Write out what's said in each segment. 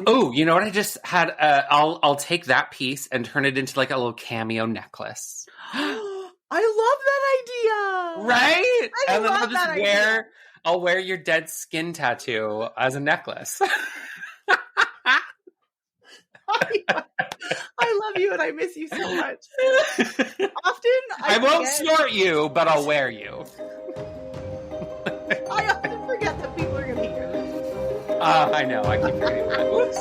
Oh, you know what? I just had. I'll take that piece and turn it into like a little cameo necklace. I love that idea. Right? I And then love I'll just that idea. I'll wear your dead skin tattoo as a necklace. I love you and I miss you so much. Often I won't snort you, but I'll wear you. I often forget that people are going to hear this. I know. I keep forgetting that. Oops.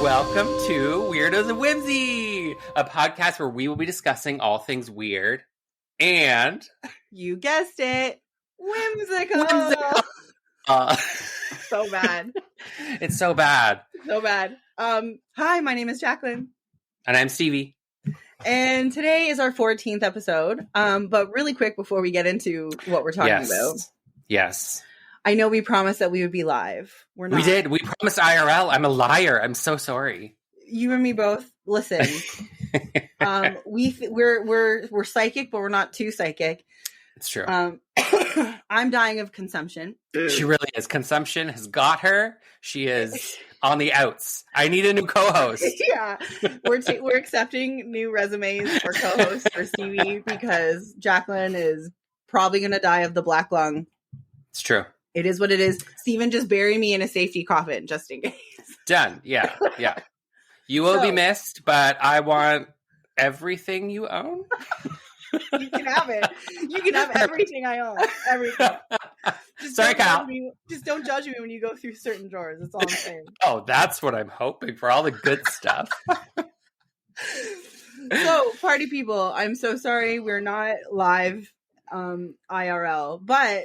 Welcome to Weirdos and Whimsy, a podcast where we will be discussing all things weird and... You guessed it. Whimsical. So bad. It's so bad. So bad. Hi, my name is Jacqueline. And I'm Stevie. And today is our 14th episode. But really quick before we get into what we're talking about. Yes. I know we promised that we would be live. We're not. We did. We promised IRL. I'm a liar. I'm so sorry. You and me both. Listen. We're psychic, but we're not too psychic. It's true. I'm dying of consumption. She really is. Consumption has got her. She is on the outs. I need a new co-host. Yeah. We're accepting new resumes for co-hosts for Stevie because Jacqueline is probably going to die of the black lung. It's true. It is what it is. Steven, just bury me in a safety coffin just in case. Done. Yeah. Yeah. You will be missed, but I want everything you own. You can have it. You can have everything I own. Everything. Sorry, Kyle. Just don't judge me when you go through certain drawers. That's all I'm saying. Oh, that's what I'm hoping for. All the good stuff. So, party people, I'm so sorry we're not live IRL, but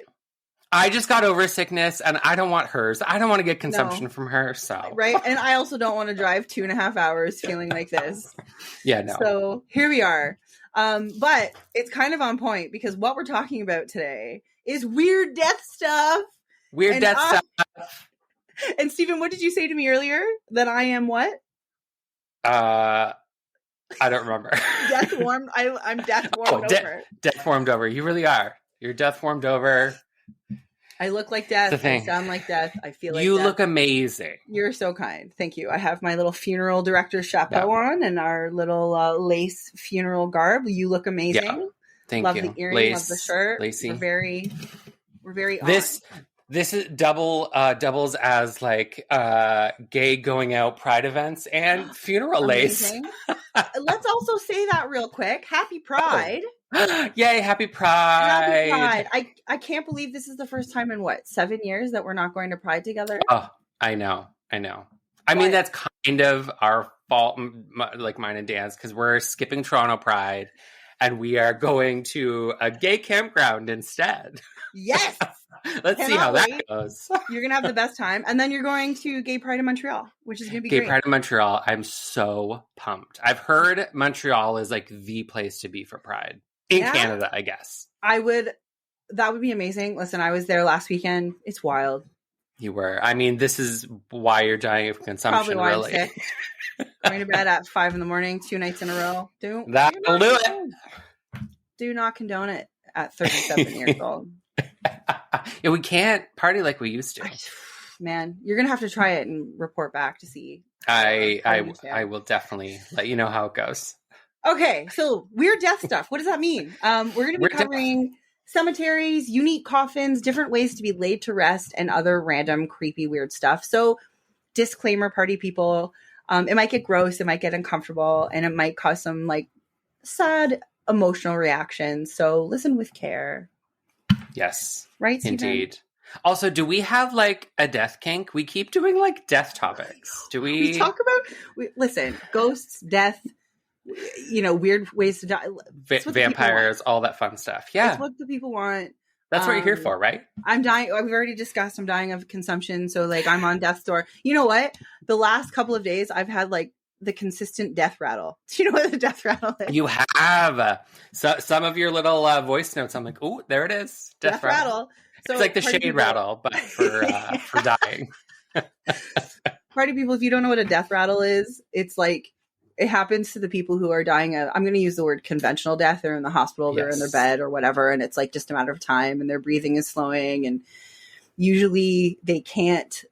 I just got over sickness and I don't want hers. I don't want to get consumption from her. So right. And I also don't want to drive 2.5 hours feeling like this. Yeah, no. So here we are. But it's kind of on point because what we're talking about today is weird death stuff. Weird death stuff. And Stephen, what did you say to me earlier? That I am what? I don't remember. Death warmed. I'm death warmed over. Death warmed over. You really are. You're death warmed over. I look like death. I sound like death. I feel like you death. look amazing. You're so kind. Thank you. I have my little funeral director chapeau on and our little lace funeral garb. You look amazing. Yeah. Thank love you. Love the earring. Lace, love the shirt. Lacy. We're very on. This is doubles as like gay going out pride events and funeral lace. Let's also say that real quick. Happy Pride. Oh. Yay, happy Pride. Happy Pride. I can't believe this is the first time in 7 years that we're not going to Pride together. Oh, I know. I mean, that's kind of our fault, like mine and Dan's, because we're skipping Toronto Pride and we are going to a gay campground instead. Yes. Let's see how that goes. You're going to have the best time. And then you're going to Gay Pride in Montreal, which is going to be great. Gay Pride in Montreal. I'm so pumped. I've heard Montreal is like the place to be for Pride. In Canada, I guess. That would be amazing. Listen, I was there last weekend. It's wild. You were. I mean, this is why you're dying of consumption, probably why really. I'm sick. Going to bed at 5 a.m, 2 nights in a row. That'll do it. Do not condone it at 37 years old. Yeah, we can't party like we used to. Man, you're going to have to try it and report back to see. I will definitely let you know how it goes. Okay, so weird death stuff. What does that mean? We're going to be covering cemeteries, unique coffins, different ways to be laid to rest, and other random, creepy, weird stuff. So, disclaimer, party people, it might get gross, it might get uncomfortable, and it might cause some sad emotional reactions. So, listen with care. Yes. Right, Stephen? Indeed. Also, do we have a death kink? We keep doing death topics. Do we? We talk about, listen, ghosts, death, weird ways to die. Vampires, all that fun stuff. Yeah. That's what the people want. That's what you're here for, right? I'm dying. We've already discussed I'm dying of consumption. So I'm on death's door. You know what? The last couple of days I've had the consistent death rattle. Do you know what the death rattle is? You have. So, some of your little voice notes, I'm like, ooh, there it is. Death rattle. It's like the shade rattle, but for dying. Party people, if you don't know what a death rattle is, it's like it happens to the people who are dying of, I'm going to use the word conventional death. They're in the hospital, they're in their bed or whatever, and it's like just a matter of time, and their breathing is slowing, and usually they can't,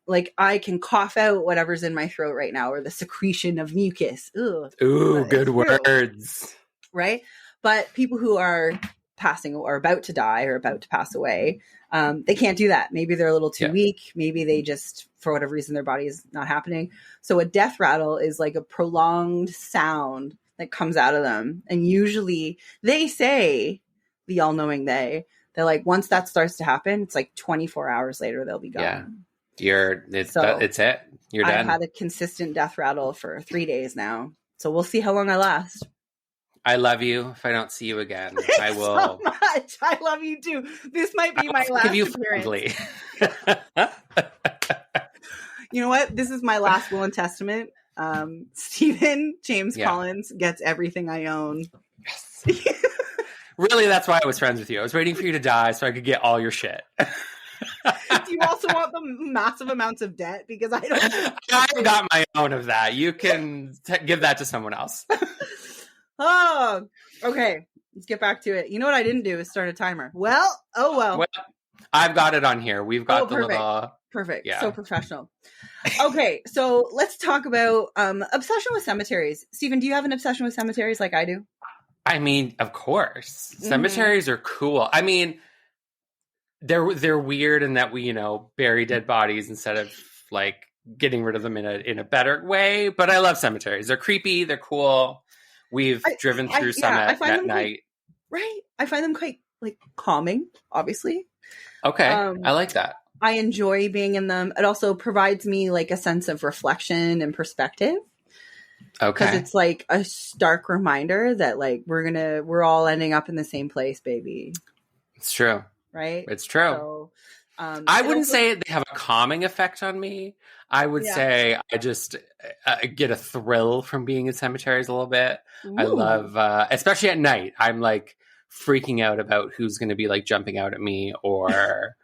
like, I can cough out whatever's in my throat right now, or the secretion of mucus. Ugh. Ooh, good words. Right? But people who are passing or about to die or about to pass away, they can't do that. Maybe they're a little too weak. Maybe they just, for whatever reason, their body is not happening. So a death rattle is like a prolonged sound that comes out of them. And usually they say, the all-knowing they're like, once that starts to happen, it's like 24 hours later, they'll be gone. Yeah. It's it. You're done. I've had a consistent death rattle for 3 days now. So we'll see how long I last. I love you. If I don't see you again, I will. So much. I love you too. This might be my last appearance. You know what? This is my last will and testament. Stephen James Collins gets everything I own. Yes. Really, that's why I was friends with you. I was waiting for you to die so I could get all your shit. Do you also want the massive amounts of debt? Because I don't. I got my own of that. You can give that to someone else. Oh, okay. Let's get back to it. You know what I didn't do is start a timer. Well, I've got it on here. We've got the little... Perfect. Yeah. So professional. Okay, so let's talk about obsession with cemeteries. Stephen, do you have an obsession with cemeteries like I do? I mean, of course. Cemeteries are cool. I mean, they're weird in that we, bury dead bodies instead of like getting rid of them in a better way. But I love cemeteries. They're creepy. They're cool. We've driven through some at night. Right. I find them quite like calming, obviously. Okay. I like that. I enjoy being in them. It also provides me like a sense of reflection and perspective. Okay. Because it's like a stark reminder that like we're all ending up in the same place, baby. It's true. Right? It's true. So, I wouldn't say they have a calming effect on me. I would say I just get a thrill from being in cemeteries a little bit. Ooh. I love, especially at night, I'm like freaking out about who's going to be like jumping out at me or,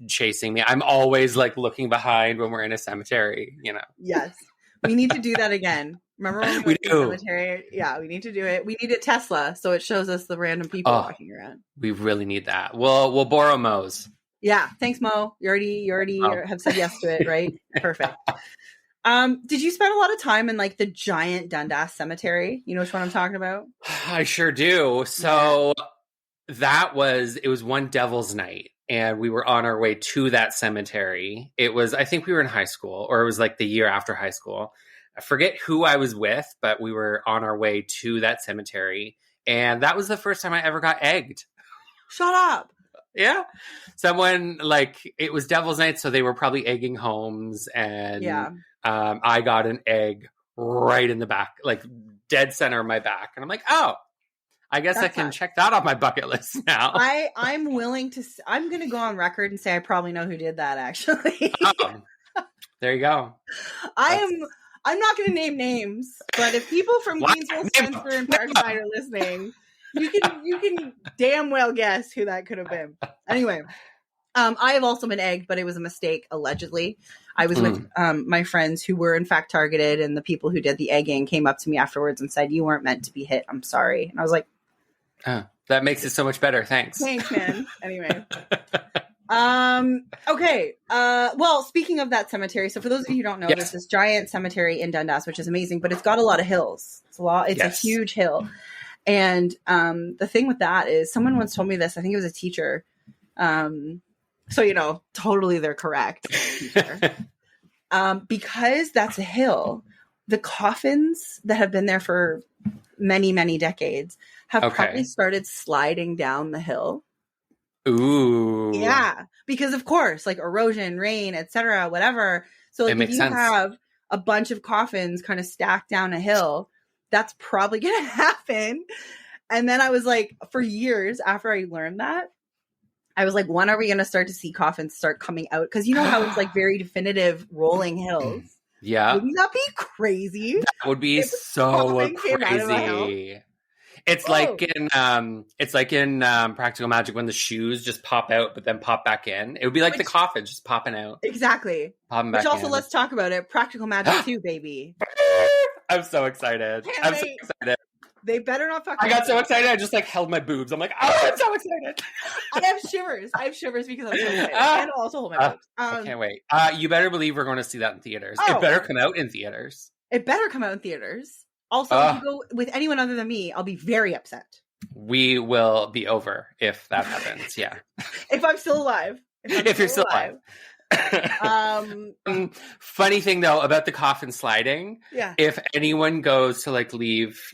chasing me. I'm always like looking behind when we're in a cemetery, Yes. We need to do that again. Remember when we went to the cemetery? Yeah, we need to do it. We need a Tesla so it shows us the random people walking around. We really need that. We'll borrow Mo's. Yeah, thanks, Mo. You already have said yes to it, right? Perfect. Did you spend a lot of time in like the giant Dundas Cemetery? You know which one I'm talking about? I sure do. So it was one Devil's Night, and we were on our way to that cemetery. I think we were in high school, or it was like the year after high school. I forget who I was with, but we were on our way to that cemetery, and that was the first time I ever got egged. Shut up. Yeah. Someone it was Devil's Night, so they were probably egging homes, and I got an egg right in the back, like dead center of my back. And I'm like, oh, I guess I can check that off my bucket list now. I'm willing to, I'm going to go on record and say I probably know who did that, actually. There you go. I'm not going to name names, but if people from Gainesville, Spencer, and Parkside are listening, you can damn well guess who that could have been. Anyway, I have also been egged, but it was a mistake, allegedly. I was with my friends who were in fact targeted, and the people who did the egging came up to me afterwards and said, "You weren't meant to be hit. I'm sorry." And I was like, "Oh, that makes it so much better. Thanks." Thanks, man. Anyway. Okay. Well, speaking of that cemetery, so for those of you who don't know, there's this giant cemetery in Dundas, which is amazing, but it's got a lot of hills. It's a huge hill. And the thing with that is someone once told me this, I think it was a teacher. So, totally they're correct. Because that's a hill, the coffins that have been there for many, many decades have probably started sliding down the hill. Ooh. Yeah. Because of course, like erosion, rain, etc., whatever. So if you have a bunch of coffins kind of stacked down a hill, that's probably going to happen. And then I was like, for years after I learned that, I was like, when are we going to start to see coffins start coming out? Because you know how it's like very definitive rolling hills. Yeah. Wouldn't that be crazy? That would be so crazy. It's like in Practical Magic when the shoes just pop out but then pop back in. It would be like the coffin just popping out. Exactly. Popping back Which also, in. let's talk about it. Practical Magic 2, baby. I'm so excited. So excited. They better not fuck. I got so excited. I just like held my boobs. I'm like, oh, I'm so excited. I have shivers. because I'm so excited. And I'll also hold my boobs. I can't wait. You better believe we're going to see that in theaters. Oh. It better come out in theaters. It better come out in theaters. Also, if you go with anyone other than me, I'll be very upset. We will be over if that happens. Yeah. If I'm still alive. If you're still alive. Funny thing though about the coffin sliding, if anyone goes to like leave,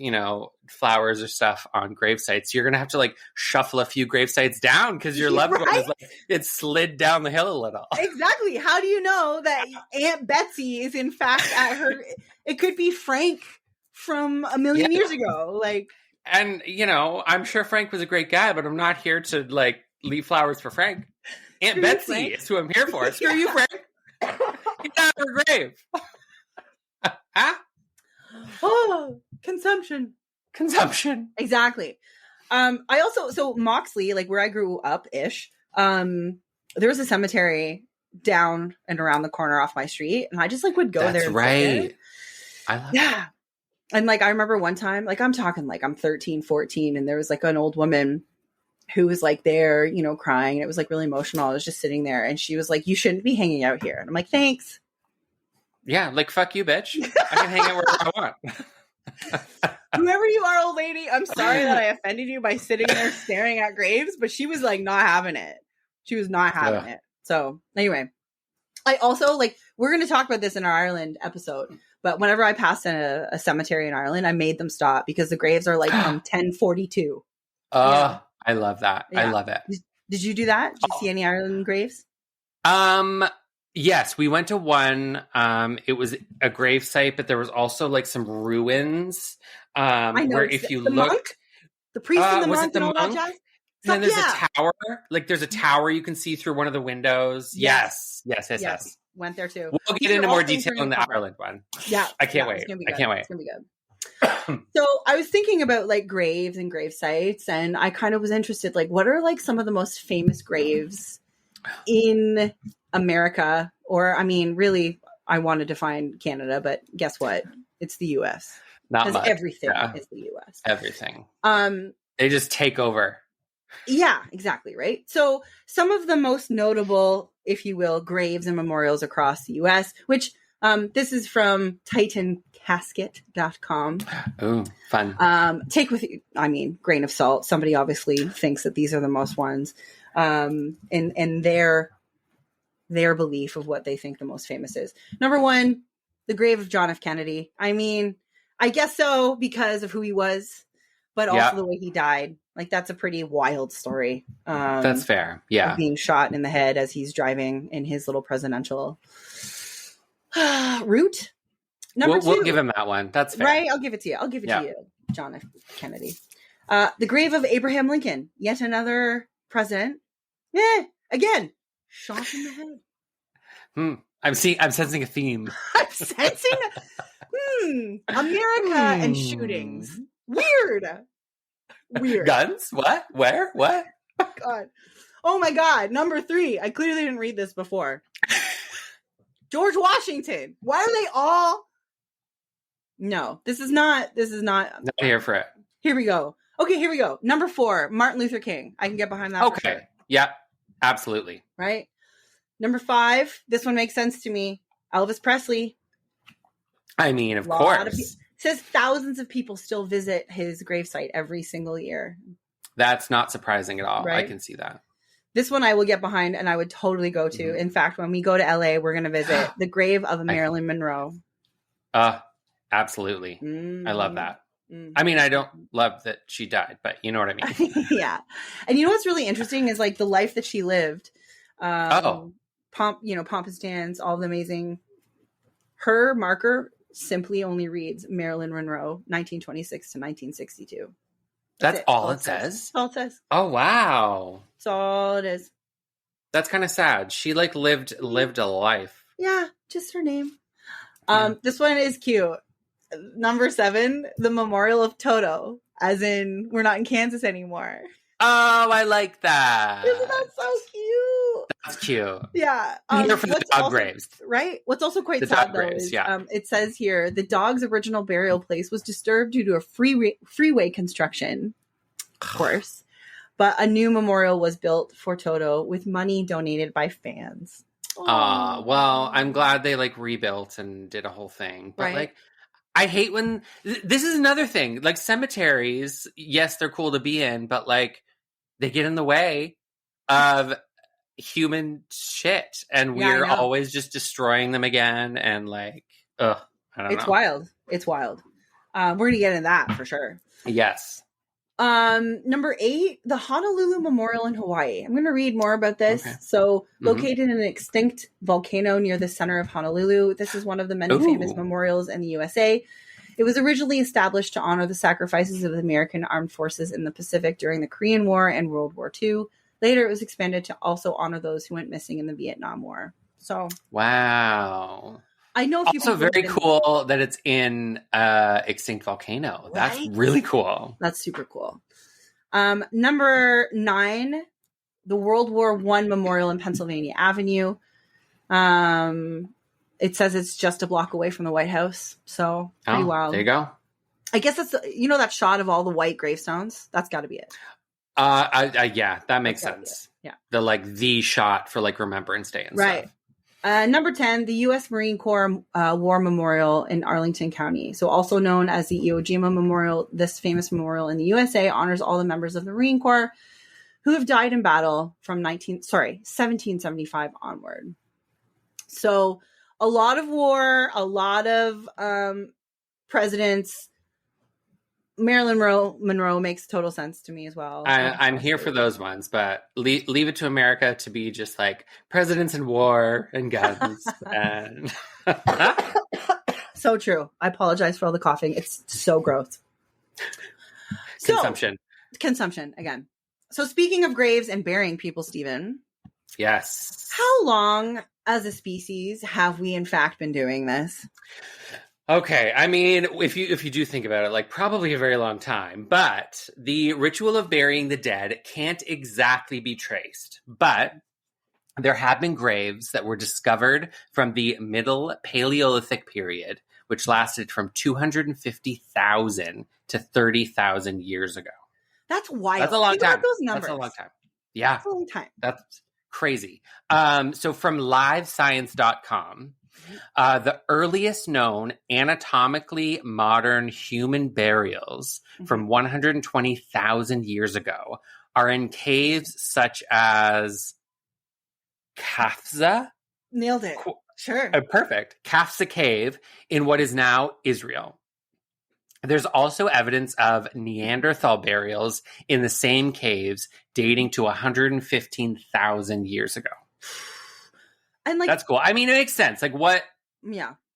flowers or stuff on grave sites, you're gonna have to like shuffle a few grave sites down because your loved one is like it slid down the hill a little. Exactly. How do you know that Aunt Betsy is in fact at her? It could be Frank from a million years ago. And I'm sure Frank was a great guy, but I'm not here to like leave flowers for Frank. Aunt Betsy is who I'm here for. Screw you, Frank. Get out of her grave. Huh? Oh, consumption. Exactly. I also, so Moxley, like where I grew up-ish, there was a cemetery down and around the corner off my street, and I just like would go there. That's right. I love that. And like I remember one time, like I'm talking like I'm 13, 14, and there was like an old woman who was like there, crying. It was like really emotional. I was just sitting there and she was like, you shouldn't be hanging out here. And I'm like, thanks. Yeah. Like, fuck you, bitch. I can hang out wherever I want. Whoever you are, old lady, I'm sorry that I offended you by sitting there staring at graves, but she was like not having it. She was not having it. So anyway, I also like, we're going to talk about this in our Ireland episode, but whenever I passed in a cemetery in Ireland, I made them stop because the graves are like from 1042. I love that. Yeah. I love it. Did you do that? Did you see any Ireland graves? Yes, we went to one. It was a grave site, but there was also like some ruins. I know. Where if you look, monk? The priest and the monk and all that jazz? And then there's a tower. Like there's a tower you can see through one of the windows. Yes. Went there too. We'll get into more detail on the Ireland one. Yeah. I can't wait. I can't wait. It's going to be good. So I was thinking about like graves and grave sites, and I kind of was interested, like, what are like some of the most famous graves in America? Or, I mean, really, I wanted to find Canada, but guess what? It's the U.S. Not much. Everything is the U.S. Everything. They just take over. Yeah, exactly. Right. So some of the most notable, if you will, graves and memorials across the U.S., which this is from TitanCasket.com. Oh, fun. Take with, grain of salt. Somebody obviously thinks that these are the most ones. And their belief of what they think the most famous is. Number one, the grave of John F. Kennedy. I mean, I guess so because of who he was, but also the way he died. Like, that's a pretty wild story. That's fair. Yeah. Being shot in the head as he's driving in his little presidential route. Number two. We'll give him that one. That's fair. Right? I'll give it to you. To you, John F. Kennedy. The grave of Abraham Lincoln. Yet another president. Again, shot in the head. I'm sensing a theme. I'm sensing America and shootings. Weird. Guns? What? Where? What? God. Oh my God. Number 3. I clearly didn't read this before. George Washington. Why are they all? No, this is not. Not here for it. Here we go. Okay, here we go. Number 4, Martin Luther King. I can get behind that. Okay. For sure. Yeah, absolutely. Right. Number 5. This one makes sense to me. Elvis Presley. I mean, of course. Says thousands of people still visit his gravesite every single year. That's not surprising at all. Right? I can see that. This one I will get behind and I would totally go to. Mm-hmm. In fact, when we go to LA, we're going to visit the grave of Marilyn Monroe. Absolutely. I love that. Mm-hmm. I mean, I don't love that she died, but you know what I mean? Yeah. And you know what's really interesting is like the life that she lived. Pompous dance, all the amazing. Her marker simply only reads Marilyn Monroe, 1926 to 1962. That's all it says? That's all it says. Oh, wow. That's all it is. That's kind of sad. She like lived a life. Yeah, just her name. This one is cute. Number 7, the Memorial of Toto. as in we're not in Kansas anymore. Oh, I like that. Isn't that so cute? That's cute. Yeah. Here for the dog graves. Right? What's also quite The sad, dog though, graves, is yeah. it says here, the dog's original burial place was disturbed due to a freeway construction, of course. But a new memorial was built for Toto with money donated by fans. Well, I'm glad they like rebuilt and did a whole thing. But like, I hate when this is another thing. Like cemeteries, yes, they're cool to be in, but like they get in the way of human shit, and we're always just destroying them again. And like, I don't know. It's wild. It's wild. We're gonna get into that for sure. Yes. Number 8, the Honolulu Memorial in Hawaii. I'm going to read more about this. Okay. So, located in an extinct volcano near the center of Honolulu, this is one of the many famous memorials in the USA. It was originally established to honor the sacrifices of the American armed forces in the Pacific during the Korean War and World War II. Later, it was expanded to also honor those who went missing in the Vietnam War. So, wow. I know. Also, very cool that it's in extinct volcano. Right? That's really cool. That's super cool. Number 9, the World War I Memorial in Pennsylvania Avenue. It says it's just a block away from the White House. So pretty wild. There you go. I guess that's that shot of all the white gravestones. That's got to be it. Yeah, that makes sense. Yeah, the shot for like Remembrance Day and stuff. Number 10, the U.S. Marine Corps War Memorial in Arlington County. So also known as the Iwo Jima Memorial, this famous memorial in the USA honors all the members of the Marine Corps who have died in battle from 1775 onward. So a lot of war, a lot of presidents. Marilyn Monroe makes total sense to me as well. I'm here for those ones, but leave it to America to be just like presidents and war and guns. And so true. I apologize for all the coughing. It's so gross. Consumption again. So speaking of graves and burying people, Stephen. Yes. How long as a species have we in fact been doing this? Okay, I mean, if you do think about it, like probably a very long time, but the ritual of burying the dead can't exactly be traced. But there have been graves that were discovered from the Middle Paleolithic period, which lasted from 250,000 to 30,000 years ago. That's wild. That's a long time. Those numbers. That's a long time. Yeah. That's a long time. That's crazy. So from livescience.com, the earliest known anatomically modern human burials from 120,000 years ago are in caves such as Kafza. Nailed it. Sure. Perfect. Kafza Cave in what is now Israel. There's also evidence of Neanderthal burials in the same caves dating to 115,000 years ago. And like, that's cool. I mean, it makes sense. Like, what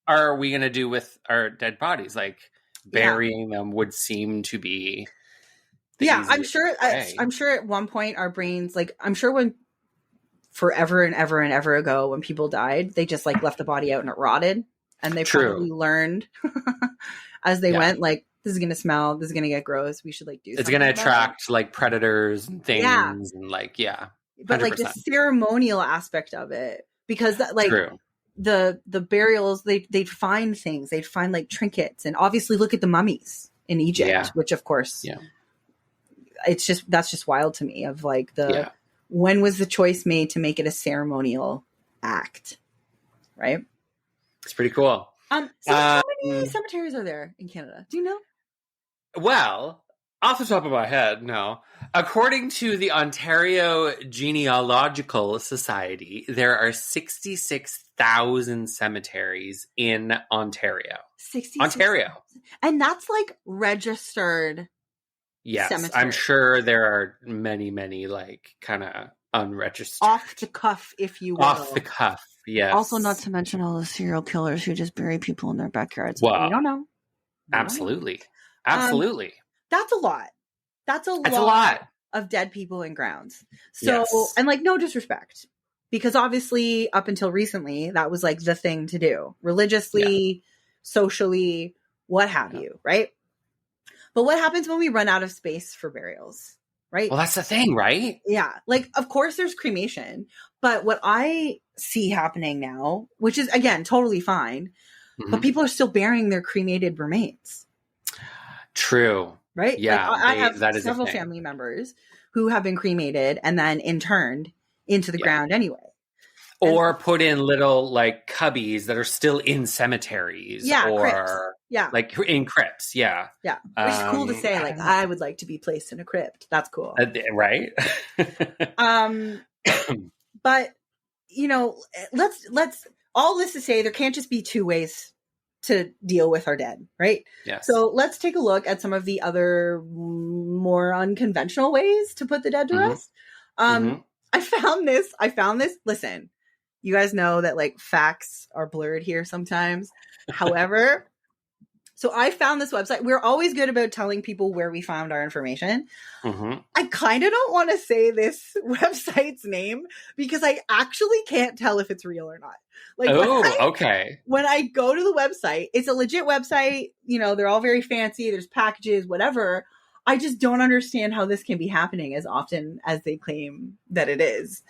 are we going to do with our dead bodies? Like, burying them would seem to be I'm sure at one point our brains, like, I'm sure when forever and ever and ever ago when people died, they just like left the body out and it rotted, and they probably learned as they went, like, this is going to smell, this is going to get gross, we should like do it's going to attract like predators and things and like 100%. But like the ceremonial aspect of it, because that, like, the burials, they'd find things, they'd find like trinkets, and obviously look at the mummies in Egypt, which of course that's just wild to me, of like when was the choice made to make it a ceremonial act, right? It's pretty cool. So how many cemeteries are there in Canada? Do you know? Well, off the top of my head, no. According to the Ontario Genealogical Society, there are 66,000 cemeteries in Ontario. 66,000. Ontario. And that's like registered. Yes, cemetery. I'm sure there are many, many like kind of unregistered. Off the cuff, if you will. Off the cuff, yes. Also, not to mention all the serial killers who just bury people in their backyards. Well, we don't know. Absolutely. Absolutely. That's a lot. That's a lot of dead people in grounds. So, and like, no disrespect, because obviously up until recently, that was like the thing to do religiously, socially, what have you. Right. But what happens when we run out of space for burials, right? Well, that's the thing, right? Yeah. Like, of course there's cremation, but what I see happening now, which is again, totally fine, but people are still burying their cremated remains. True. Right? Yeah. Like, I have several family members who have been cremated and then interned into the ground anyway. Or put in little like cubbies that are still in cemeteries. Yeah. Or Crypts. Yeah. like in crypts. Yeah. Yeah. Which is cool to say. Like, I would like to be placed in a crypt. That's cool. Right. But you know, let's all this to say there can't just be two ways to deal with our dead, right? Yes. So let's take a look at some of the other more unconventional ways to put the dead to rest. I found this. Listen, you guys know that like facts are blurred here sometimes. However, so I found this website. We're always good about telling people where we found our information. I kind of don't want to say this website's name because I actually can't tell if it's real or not. Like, when I go to the website, it's a legit website. You know, they're all very fancy. There's packages, whatever. I just don't understand how this can be happening as often as they claim that it is.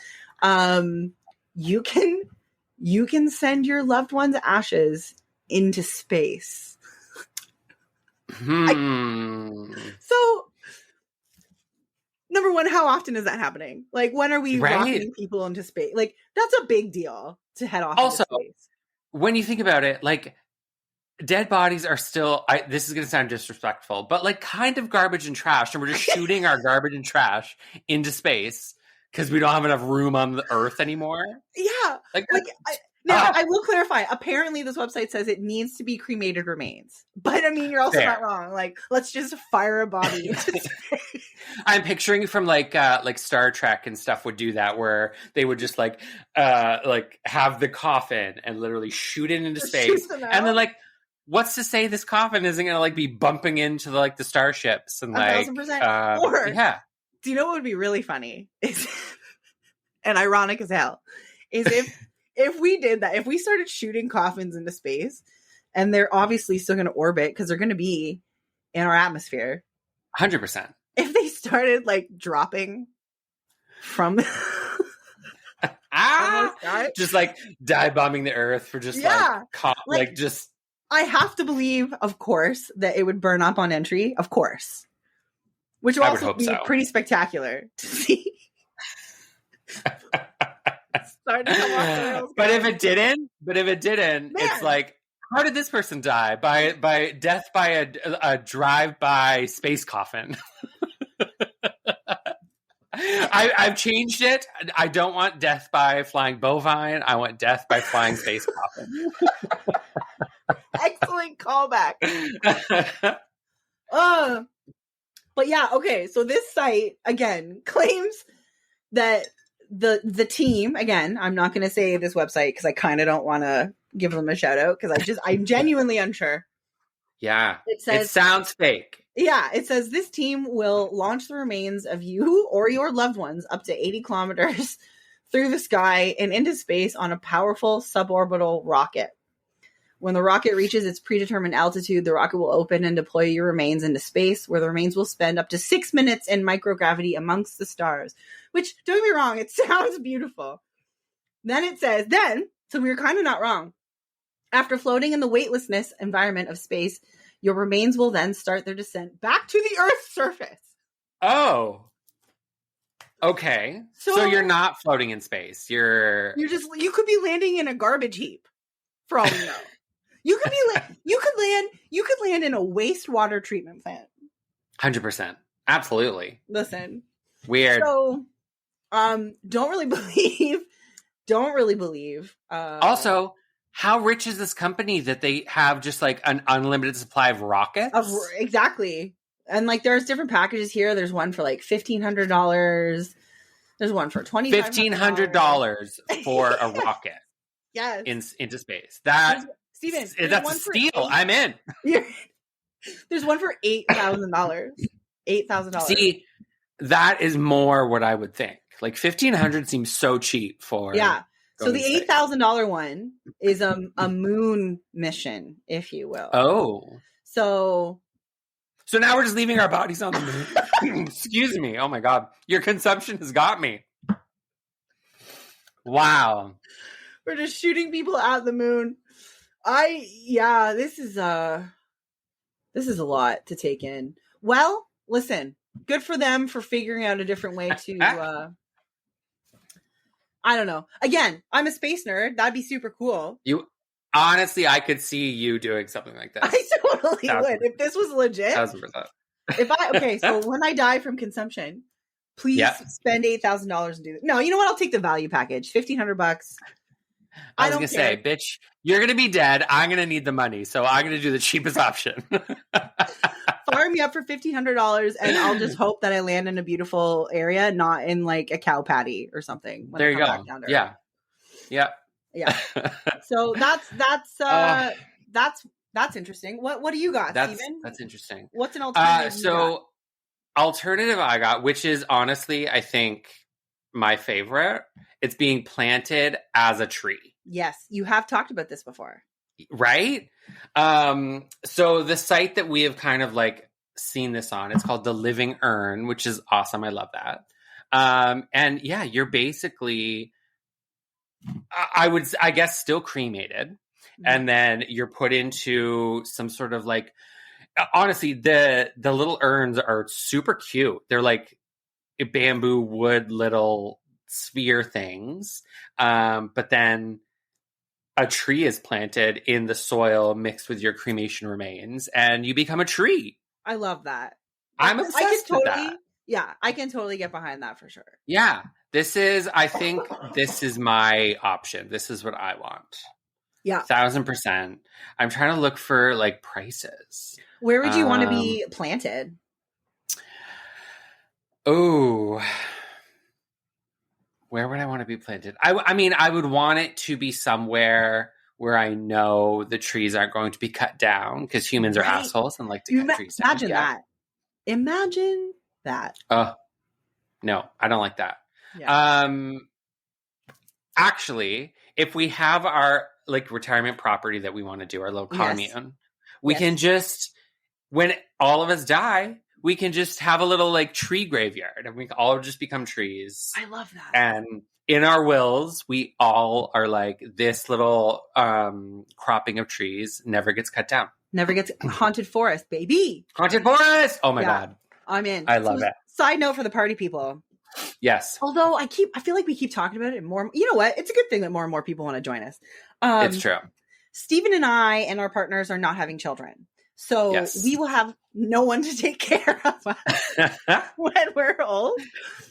You can send your loved one's ashes into space. So, number one, how often is that happening? Like, when are we rocketing people into space? Like, that's a big deal to head off into space. When you think about it, like, dead bodies are still, this is going to sound disrespectful, but like kind of garbage and trash. And we're just shooting our garbage and trash into space because we don't have enough room on the Earth anymore. Yeah. Now, I will clarify. Apparently, this website says it needs to be cremated remains. But, I mean, you're also not wrong. Like, let's just fire a body into space. I'm picturing from, like Star Trek and stuff would do that, where they would just, like have the coffin and literally shoot it into space. And then, like, what's to say this coffin isn't going to, like, be bumping into, the starships? And, 1,000%. Or, do you know what would be really funny? And ironic as hell, is if we did that, if we started shooting coffins into space, and they're obviously still going to orbit because they're going to be in our atmosphere. 100%. If they started like dropping from just like dive bombing the Earth for just just. I have to believe, of course, that it would burn up on entry, of course, which would also be pretty spectacular to see. But if it didn't, it's like, how did this person die? By death by a drive-by space coffin. I've changed it. I don't want death by flying bovine. I want death by flying space coffin. Excellent callback. But yeah, okay. So this site again claims that the team, again, I'm not going to say this website because I kind of don't want to give them a shout out because I'm genuinely unsure. Yeah. It sounds fake. Yeah. It says this team will launch the remains of you or your loved ones up to 80 kilometers through the sky and into space on a powerful suborbital rocket. When the rocket reaches its predetermined altitude, the rocket will open and deploy your remains into space, where the remains will spend up to 6 minutes in microgravity amongst the stars. Which, don't get me wrong, it sounds beautiful. Then it says, so we were kind of not wrong. After floating in the weightlessness environment of space, your remains will then start their descent back to the Earth's surface. Oh. Okay. So you're not floating in space. You could be landing in a garbage heap, for all we know. You could land in a wastewater treatment plant. 100%. Absolutely. Listen. Weird. So, don't really believe. Also, how rich is this company that they have just like an unlimited supply of rockets? Exactly. And like, there's different packages here. There's one for like $1,500. There's one for $1,500 for a rocket. Yes. Into space. Steven, that's a steal. I'm in. There's one for $8,000. $8,000. See, that is more what I would think. Like $1,500 seems so cheap for. Yeah. So the $8,000 one is a moon mission, if you will. Oh. So So now we're just leaving our bodies on the moon. Excuse me. Oh my God. Your consumption has got me. Wow. We're just shooting people at the moon. This is a lot to take in. Well, listen, good for them for figuring out a different way to I don't know. Again, I'm a space nerd. That'd be super cool. Honestly, I could see you doing something like this. I totally would. If this was legit. 1,000%. So when I die from consumption, please spend $8,000 and do it. No, you know what? I'll take the value package. $1,500. I was going to say, bitch, you're going to be dead. I'm going to need the money. So I'm going to do the cheapest option. Fire me up for $1,500 and I'll just hope that I land in a beautiful area, not in like a cow patty or something. There you go. Yeah. So that's interesting. What do you got, Steven? That's interesting. What's an alternative? Alternative I got, which is honestly, I think my favorite. It's being planted as a tree. Yes, you have talked about this before. Right? So the site that we have kind of like seen this on, it's called The Living Urn, which is awesome. I love that. And yeah, you're basically, I guess, still cremated. Mm-hmm. And then you're put into some sort of like, honestly, the little urns are super cute. They're like bamboo wood little sphere things. But then a tree is planted in the soil mixed with your cremation remains and you become a tree. I love that. I'm obsessed with that. Yeah, I can totally get behind that for sure. Yeah. I think this is my option. This is what I want. Yeah. 1,000%. I'm trying to look for like prices. Where would you want to be planted? Oh, where would I want to be planted? I mean, I would want it to be somewhere where I know the trees aren't going to be cut down because humans are assholes and like to cut trees down. Imagine that. No, I don't like that. Yeah. Actually, if we have our like retirement property that we want to do, our little commune, we can just, when all of us die, we can just have a little like tree graveyard and we can all just become trees. I love that. And in our wills, we all are like, this little cropping of trees never gets cut down. Never gets haunted forest, baby. Haunted forest. Oh my God. I'm in. I love it. Side note for the party people. Yes. Although I feel like we keep talking about it more. You know what? It's a good thing that more and more people want to join us. It's true. Stephen and I and our partners are not having children. So we will have no one to take care of us when we're old.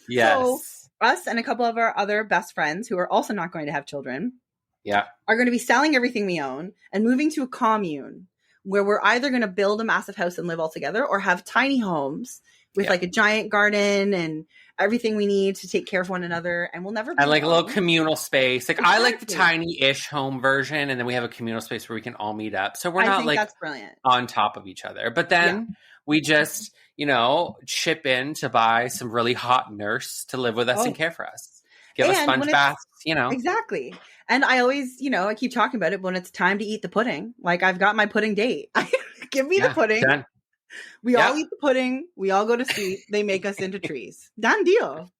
Yes. So us and a couple of our other best friends who are also not going to have children are going to be selling everything we own and moving to a commune where we're either going to build a massive house and live all together or have tiny homes with like a giant garden and everything we need to take care of one another, and we'll never be and like alone. A little communal space. Like I like the tiny-ish home version, and then we have a communal space where we can all meet up. So we're not like that's brilliant. On top of each other. But then we just, chip in to buy some really hot nurse to live with us and care for us. Give us sponge baths, Exactly. And I always, I keep talking about it when it's time to eat the pudding. Like I've got my pudding date. Give me the pudding. Done. We all eat the pudding. We all go to sleep. They make us into trees. Done deal.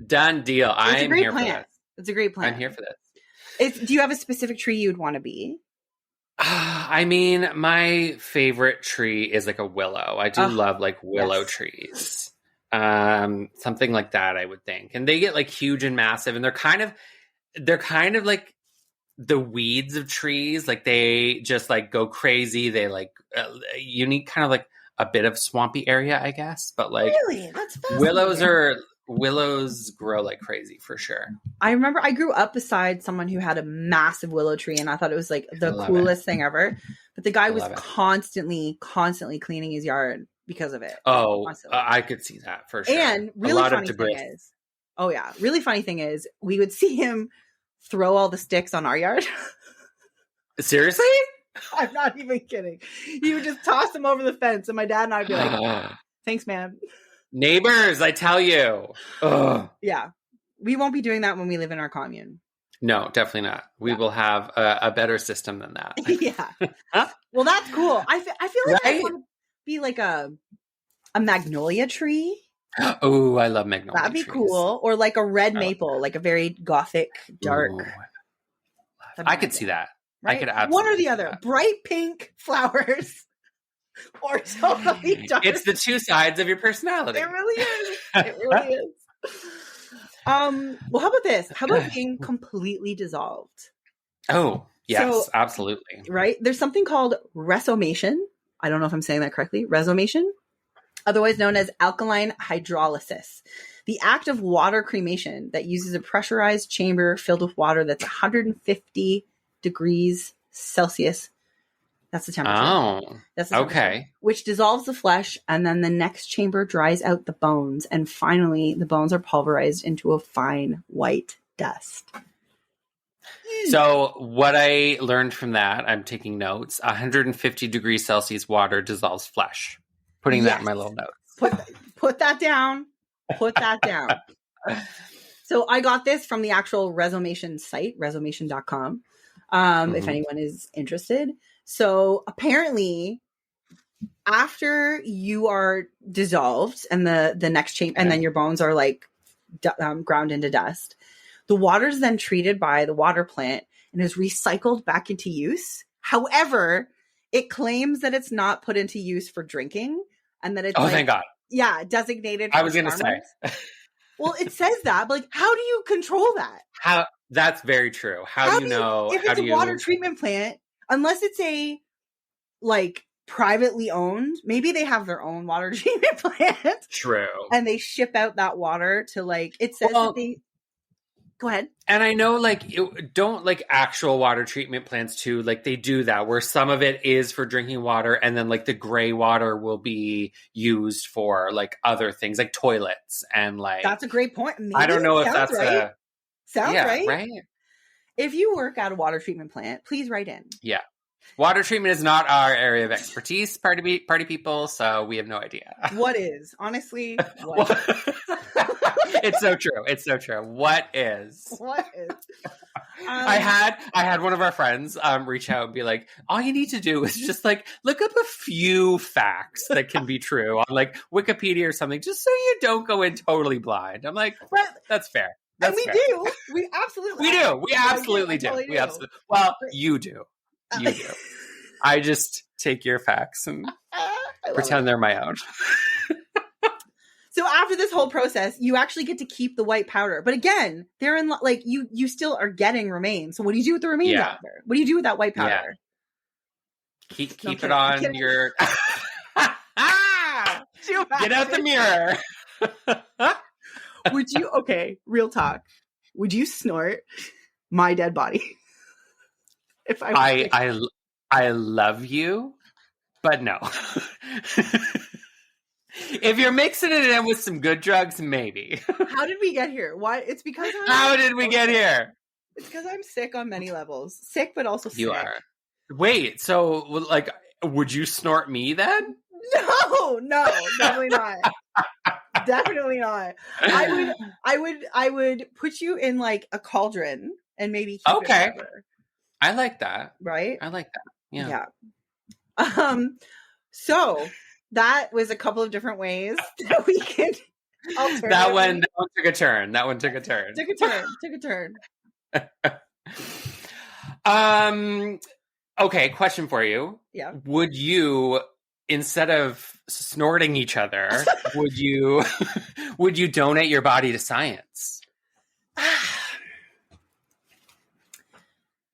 Done deal. I'm here for this. It's a great plan. I'm here for this. Do you have a specific tree you'd want to be? I mean, my favorite tree is like a willow. I do love like willow trees. Something like that, I would think. And they get like huge and massive, and they're kind of like the weeds of trees. Like they just like go crazy. They like you need kind of like a bit of swampy area, I guess. But like really, that's fascinating. Willows grow like crazy for sure. I remember I grew up beside someone who had a massive willow tree, and I thought it was like the coolest thing ever. But the guy was constantly cleaning his yard because of it. I could see that for sure. And really funny thing is, we would see him throw all the sticks on our yard. Seriously? I'm not even kidding. He would just toss them over the fence, and my dad and I would be like, "Thanks, man." Neighbors, I tell you. Ugh. Yeah. We won't be doing that when we live in our commune. No, definitely not. We will have a better system than that. Yeah. Well, that's cool. I feel like be like a magnolia tree. Oh, I love magnolia That'd be trees. cool. Or like a red I love maple, like a very gothic, dark. Ooh, That'd be I my could see jam. that. Right? I could One absolutely or the see other. that. Bright pink flowers or totally dark. It's the two sides of your personality. It really is. It really is. Well, how about this? How about being completely dissolved? Oh, yes, So- absolutely. Right? There's something called resomation. I don't know if I'm saying that correctly. Resomation, otherwise known as alkaline hydrolysis. The act of water cremation that uses a pressurized chamber filled with water that's 150 degrees Celsius. That's the temperature. Oh, That's the temperature, okay. which dissolves the flesh, and then the next chamber dries out the bones, and finally the bones are pulverized into a fine white dust. So what I learned from that, I'm taking notes. 150 degrees Celsius water dissolves flesh. Putting that in my little notes. Put that down. Put that down. So I got this from the actual Resomation site, resomation.com, if anyone is interested. So apparently, after you are dissolved and the next chamber, and then your bones are like ground into dust, the water is then treated by the water plant and is recycled back into use. However, it claims that it's not put into use for drinking, and that it's Thank God. Yeah, designated. I was going to say. Well, it says that, but like, how do you control that? How? That's very true. How do you know? If it's a water treatment plant, unless it's a like privately owned, maybe they have their own water treatment plant. True. And they ship out that water to like, it says that they. Go ahead. And I know, like, don't like actual water treatment plants too. Like they do that, where some of it is for drinking water, and then like the gray water will be used for like other things, like toilets and like. That's a great point. Maybe I don't know if that's right. Sounds right. Right. If you work at a water treatment plant, please write in. Yeah. Water treatment is not our area of expertise, party people, so we have no idea. What is? Honestly, what is? It's so true. It's so true. What is? What is? I had one of our friends reach out and be like, all you need to do is just like look up a few facts that can be true on like Wikipedia or something, just so you don't go in totally blind. I'm like, that's fair. That's and we fair. do. We absolutely do. We absolutely do. We absolutely. Well, you do. You do. I just take your facts and pretend they're my own. So after this whole process, you actually get to keep the white powder. But again, they're in like you still are getting remains. So what do you do with the remains after? What do you do with that white powder? Yeah. Keep it on your. Get out the mirror. Would you? Okay, real talk. Would you snort my dead body? If I love you, but no. If you're mixing it in with some good drugs, maybe. How did we get here? Why? It's because how did we get here? It's because I'm sick on many levels. Sick, but also sick. You are. Wait, so like, would you snort me then? No, definitely not. Definitely not. I would put you in like a cauldron and maybe keep it forever. I like that. Right? I like that. Yeah. So that was a couple of different ways that we can that one took a turn. Took a turn. Okay, question for you. Yeah. Would you, instead of snorting each other, would you donate your body to science?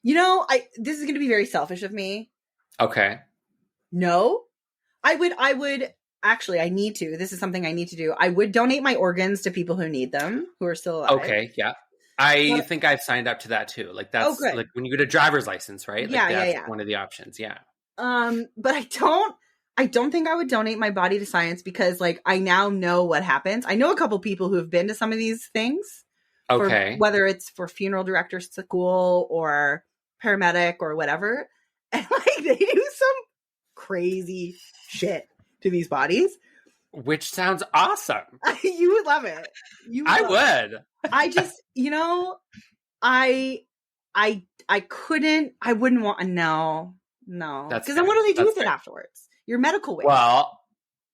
You know, this is going to be very selfish of me. Okay. No, I would actually, I need to. This is something I need to do. I would donate my organs to people who need them, who are still alive. Okay, yeah. I think I've signed up to that too. Like that's like when you get a driver's license, right? Like that's one of the options. Yeah. But I don't think I would donate my body to science because like I now know what happens. I know a couple people who have been to some of these things. Okay. Whether it's for funeral director school or paramedic or whatever. And like they do some crazy shit to these bodies. Which sounds awesome. You would love it. I would. I just, I wouldn't want, no. Because then what do they do with it afterwards? Your medical waste. Well,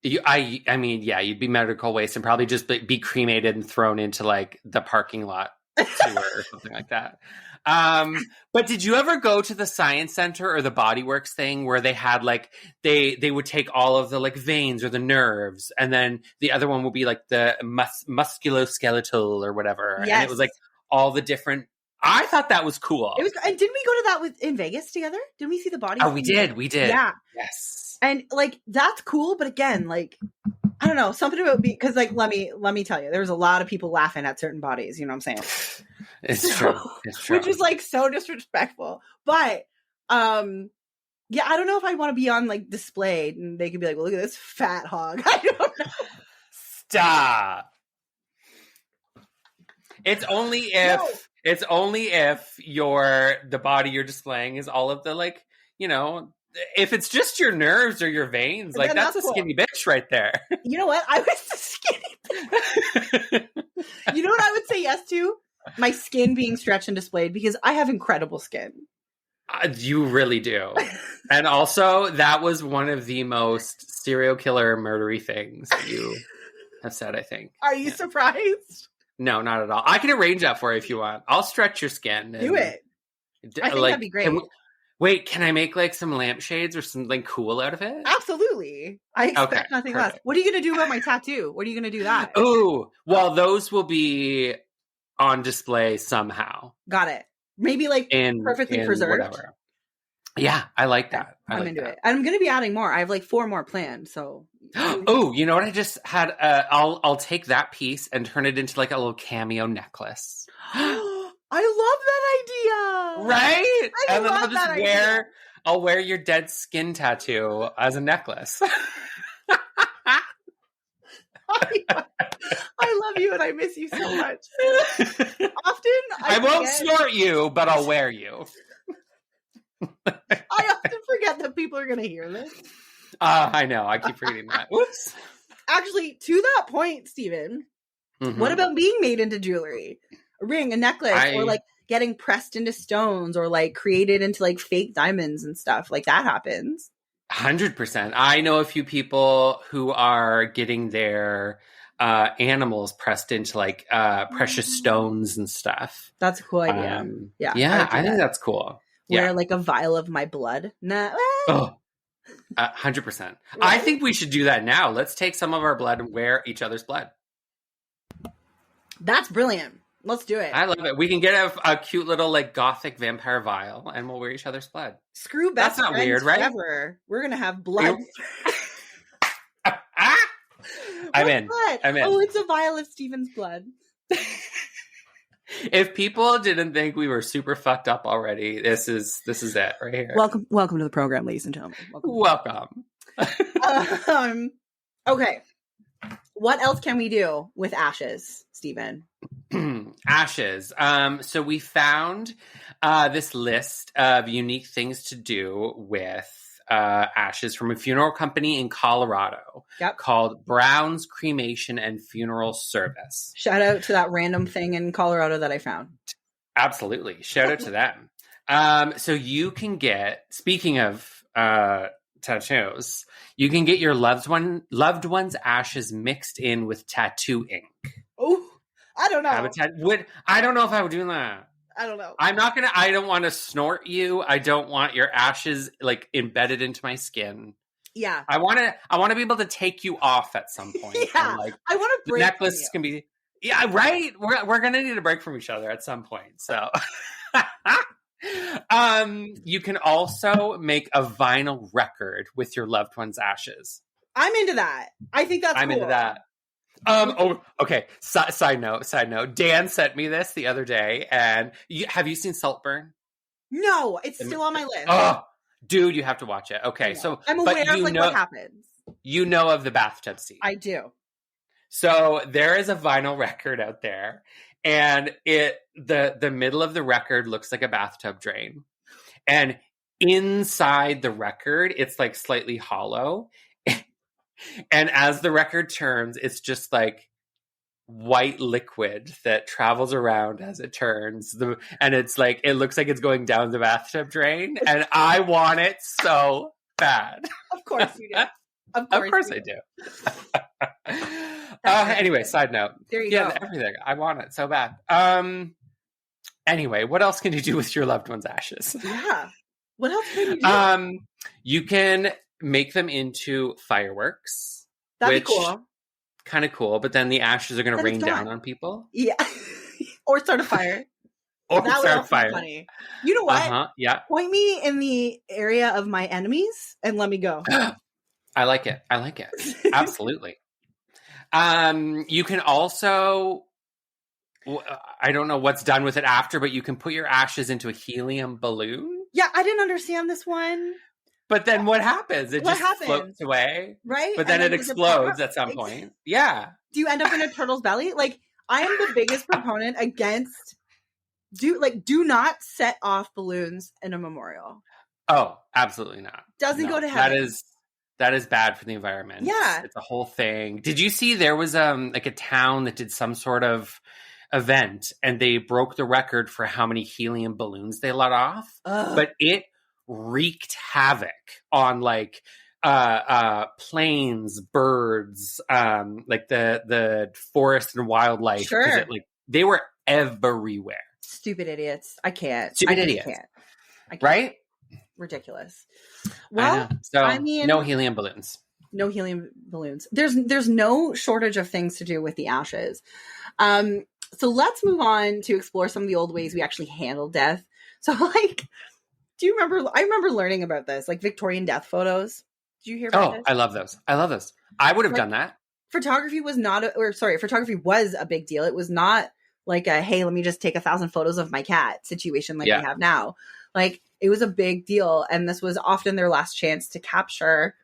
I mean, yeah, you'd be medical waste and probably just be cremated and thrown into like the parking lot sewer or something like that. But did you ever go to the science center or the Body Works thing where they had like they would take all of the like veins or the nerves, and then the other one would be like the musculoskeletal or whatever, Yes. and it was like all the different. I thought that was cool. It was, and didn't we go to that in Vegas together? Didn't we see the body? Oh, we did. Yeah. Yes. And like that's cool, but again, like I don't know, something about because like let me tell you, there was a lot of people laughing at certain bodies. You know what I'm saying? It's true. It's true. Which is like so disrespectful. But yeah, I don't know if I want to be on like display and they could be like, well, look at this fat hog. I don't know. Stop. It's only if the body you're displaying is all of the like, you know, if it's just your nerves or your veins, like that's a skinny bitch right there. You know what? I was the skinny bitch. You know what I would say yes to? My skin being stretched and displayed because I have incredible skin. You really do. And also, that was one of the most serial killer murdery things that you have said, I think. Are you surprised? No, not at all. I can arrange that for you if you want. I'll stretch your skin. Do it. I think that'd be great. Can I make like some lampshades or something cool out of it? Absolutely. I expect nothing less. What are you going to do about my tattoo? What are you going to do that? Oh, well, those will be on display somehow. Got it. Maybe like perfectly preserved. Whatever. Yeah, I like that. I'm into it. And I'm going to be adding more. I have like 4 more planned. So. Oh, you know what? I just had. I'll take that piece and turn it into like a little cameo necklace. I love that idea. Right? And then I'll just I'll wear your dead skin tattoo as a necklace. I love you and I miss you so much. Often I won't snort you, but I'll wear you. I often forget that people are going to hear this. I know. I keep forgetting that. Whoops. Actually, to that point, Stephen, what about being made into jewelry? A ring, a necklace, or like getting pressed into stones or like created into like fake diamonds and stuff. Like that happens. 100%. I know a few people who are getting their animals pressed into like precious stones and stuff. That's a cool idea. Yeah, I think that's cool. Wear like a vial of my blood. Nah. Oh, 100%. Right? I think we should do that now. Let's take some of our blood and wear each other's blood. That's brilliant. Let's do it. I love it. We can get a cute little like gothic vampire vial and we'll wear each other's blood. Screw best That's not friends weird, right? Forever. We're going to have blood. I'm in. Oh, it's a vial of Stephen's blood. If people didn't think we were super fucked up already, this is it right here. Welcome to the program, ladies and gentlemen. Welcome. Okay. What else can we do with ashes, Stephen? Ashes. So we found this list of unique things to do with ashes from a funeral company in Colorado called Brown's Cremation and Funeral Service. Shout out to that random thing in Colorado that I found. Absolutely. Shout out to them. So you can get, speaking of tattoos, you can get your loved one's ashes mixed in with tattoo ink. Oh, I don't know. I don't know if I would do that. I don't know. I don't want to snort you. I don't want your ashes like embedded into my skin. Yeah. I want to be able to take you off at some point. Yeah. And, like, I want to break. The necklace can be. Yeah, right. We're gonna need a break from each other at some point. So, you can also make a vinyl record with your loved one's ashes. I'm into that. I think that's. I'm cool. into that. Oh, okay. Side note. Dan sent me this the other day, and have you seen Saltburn? No, it's still on my list. Oh, dude, you have to watch it. Okay, so I'm aware of like what happens. You know of the bathtub scene. I do. So there is a vinyl record out there, and the middle of the record looks like a bathtub drain, and inside the record, it's like slightly hollow. And as the record turns, it's just like white liquid that travels around as it turns. And it's like, it looks like it's going down the bathtub drain. And I want it so bad. Of course you do. Of Of course you I do. That's Anyway, good. side note. There you Yeah, go. everything. I want it so bad. Anyway, what else can you do with your loved one's ashes? Yeah. What else can you do? You can make them into fireworks. That'd be cool. Kind of cool, but then the ashes are going to rain down on people. Yeah. Or start a fire. Or that start would a fire. Be funny. You know what? Yeah. Point me in the area of my enemies and let me go. I like it. Absolutely. You can also, I don't know what's done with it after, but you can put your ashes into a helium balloon. Yeah, I didn't understand this one. But then what happens? It just floats away. Right? But then it explodes at some point. Yeah. Do you end up in a turtle's belly? Like, I am the biggest proponent against do not set off balloons in a memorial. Oh, absolutely not. Doesn't go to heaven. That is bad for the environment. Yeah. It's a whole thing. Did you see there was like a town that did some sort of event and they broke the record for how many helium balloons they let off? But it wreaked havoc on like planes, birds, like the forest and wildlife. Sure. They were everywhere. Stupid idiots. I can't. Stupid idiots. I can't. Right? Ridiculous. Well, so I mean, no helium balloons. No helium balloons. There's no shortage of things to do with the ashes. So let's move on to explore some of the old ways we actually handle death. So like, do you remember? I remember learning about this, like Victorian death photos. Did you hear about this? I love those. I would have done that. Photography was photography was a big deal. It was not like a, hey, let me just take 1,000 photos of my cat situation like we have now. Like, it was a big deal. And this was often their last chance to capture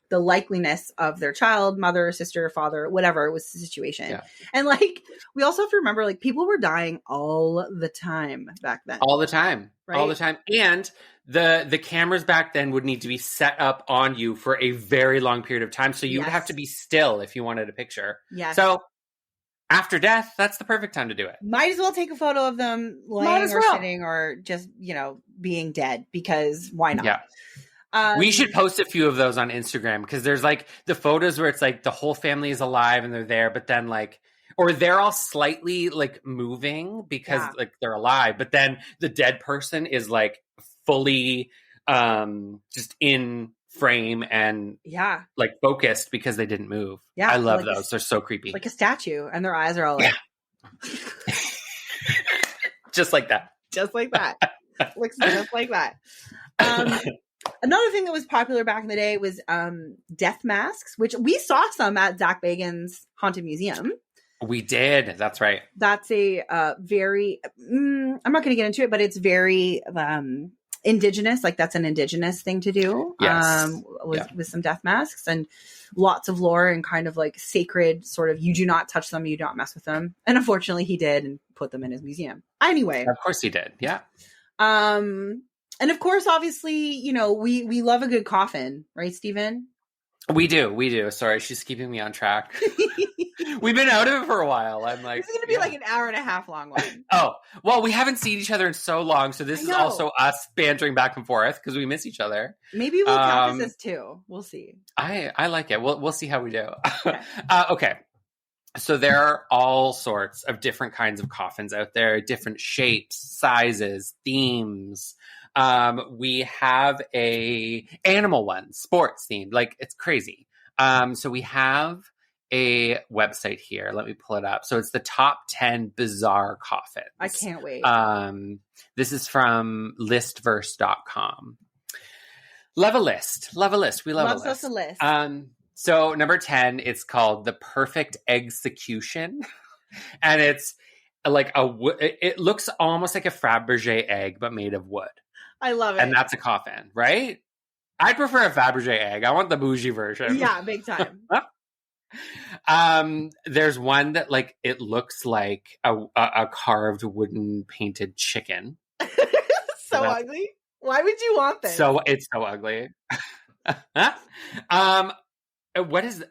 the likeliness of their child, mother, sister, father, whatever it was the situation. Yeah. And like, we also have to remember, like, people were dying all the time back then. All the time. Right? All the time. And the cameras back then would need to be set up on you for a very long period of time. So you would have to be still if you wanted a picture. Yes. So after death, that's the perfect time to do it. Might as well take a photo of them laying or sitting or just, being dead, because why not? Yeah. We should post a few of those on Instagram, because there's like the photos where it's like the whole family is alive and they're there, but then like, or they're all slightly like moving because like they're alive, but then the dead person is like fully just in frame and like focused because they didn't move. Yeah, I love those. They're so creepy. Like a statue, and their eyes are all like just like that. Just like that. Looks just like that. Another thing that was popular back in the day was death masks, which we saw some at Zach Bagans' Haunted Museum. We did. That's right. That's a very, I'm not going to get into it, but it's very indigenous. Like, that's an indigenous thing to do. Yes. With some death masks, and lots of lore and kind of like sacred sort of, you do not touch them, you do not mess with them. And unfortunately he did and put them in his museum. Anyway. Of course he did. Yeah. And of course, obviously, we love a good coffin, right, Stephen? We do. Sorry, she's keeping me on track. We've been out of it for a while. I'm like, it's going to be like an hour and a half long one. Oh, well, we haven't seen each other in so long, so this is also us bantering back and forth because we miss each other. Maybe we'll count this as two. We'll see. I like it. We'll see how we do. Okay. So there are all sorts of different kinds of coffins out there, different shapes, sizes, themes. We have a animal one, sports themed, like it's crazy. So we have a website here. Let me pull it up. So it's the top 10 bizarre coffins. I can't wait. This is from listverse.com. Love a list. We love a list. Us a list. So number 10, it's called The Perfect Execution. And it's like it looks almost like a Fabergé egg, but made of wood. I love it. And that's a coffin, right? I'd prefer a Fabergé egg. I want the bougie version. Yeah, big time. There's one that like it looks like a carved wooden painted chicken. So ugly. Why would you want this? So it's so ugly. What is?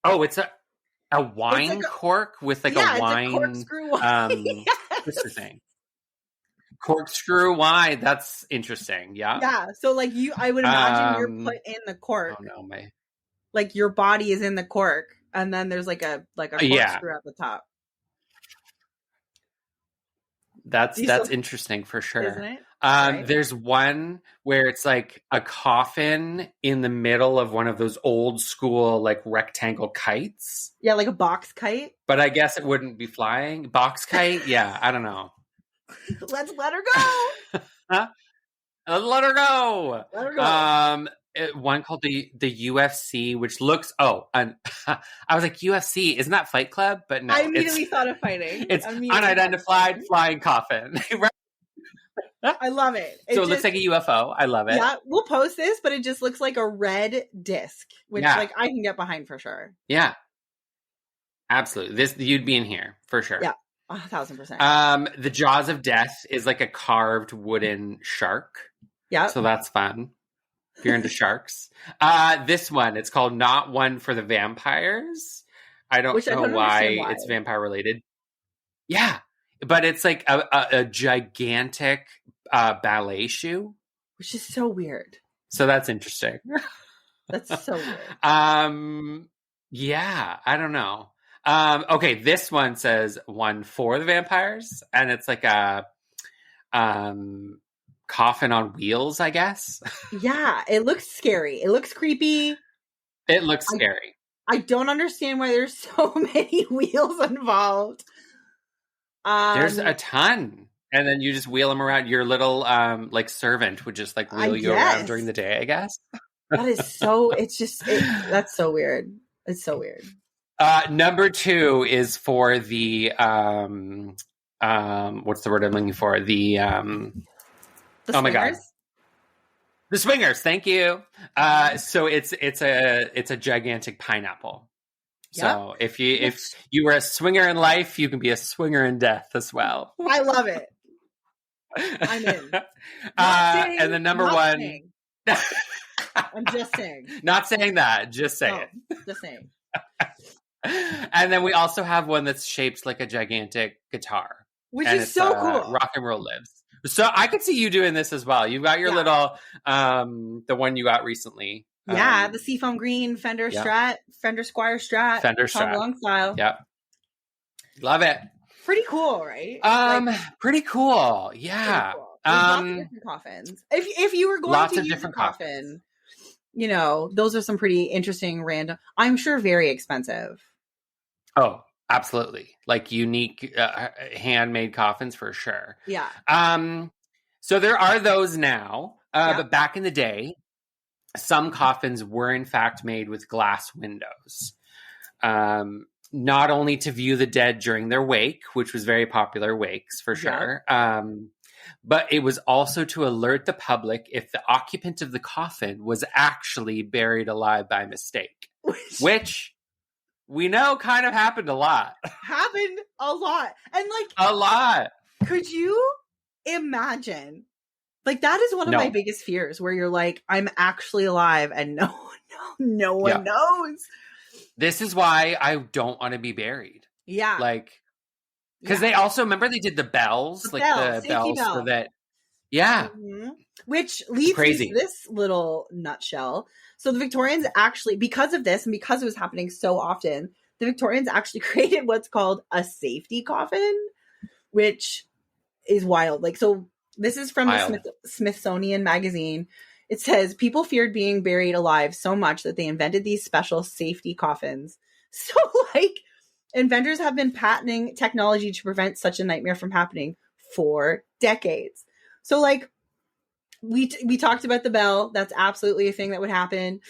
Oh, it's a wine cork with like a wine. It's a corkscrew wine. Yes. What's the thing? Corkscrew wine. That's interesting. Yeah. Yeah. So like I would imagine you're put in the cork. Oh no, like your body is in the cork, and then there's like a corkscrew at the top. That's interesting for sure. Isn't it? Right? There's one where it's like a coffin in the middle of one of those old school like rectangle kites. Yeah, like a box kite. But I guess it wouldn't be flying. Box kite? Yeah, I don't know. Let's let her go. Huh? Let her go. Let her go. One called the UFC, which looks I was like, UFC, isn't that Fight Club? But no, I immediately thought of fighting. It's unidentified flying coffin. I love it. So it looks like a UFO. I love it. Yeah, we'll post this, but it just looks like a red disc, which like I can get behind for sure. Yeah, absolutely. This you'd be in here for sure. Yeah, 1,000%. The Jaws of Death is like a carved wooden shark. Yeah, so that's fun if you're into sharks. This one, it's called Not One for the Vampires. I don't know why it's vampire related. Yeah, but it's like a gigantic ballet shoe, which is so weird. So that's interesting. That's so weird. Yeah, I don't know. Okay, this one says One for the Vampires, and it's like a coffin on wheels, I guess. Yeah, it looks scary. It looks creepy. It looks scary. I don't understand why there's so many wheels involved. There's a ton. And then you just wheel them around. Your little like servant would just like wheel you around during the day, I guess. That is so, that's so weird. It's so weird. Number 2 is for the what's the word I'm looking for? The oh my God. The swingers, thank you. So it's a gigantic pineapple. Yep. So if you were a swinger in life, you can be a swinger in death as well. I love it. I'm in. And the number one. I'm just saying. Not saying that. Just saying. No, just saying. And then we also have one that's shaped like a gigantic guitar, which is so cool. Rock and Roll Lives. So I could see you doing this as well. You've got your little, the one you got recently. Yeah, the Seafoam Green Fender Strat, Fender Squire Strat. Fender Strat. Long style. Yep. Love it. Pretty cool, right? Pretty cool. Yeah. Pretty cool. Lots of different coffins. If you were going to use a coffin, you know, those are some pretty interesting random, I'm sure very expensive. Oh, absolutely. Like unique handmade coffins for sure. Yeah. So there are those now, but back in the day, some coffins were in fact made with glass windows. Not only to view the dead during their wake, which was very popular, wakes for sure, but it was also to alert the public if the occupant of the coffin was actually buried alive by mistake, which we know kind of happened a lot. Happened a lot. And like a lot. Could you imagine? Like that is one of my biggest fears, where you're like, I'm actually alive and no one knows. This is why I don't want to be buried. Yeah. Like, because they also, remember they did the bells? The bells bell. for that. Yeah. Mm-hmm. Which leads me to this little nutshell. So the Victorians actually, because of this and because it was happening so often, the Victorians actually created what's called a safety coffin, which is wild. Like, so this is from the Smithsonian magazine. It says, people feared being buried alive so much that they invented these special safety coffins. So, like, inventors have been patenting technology to prevent such a nightmare from happening for decades. So, like, we talked about the bell. That's absolutely a thing that would happen.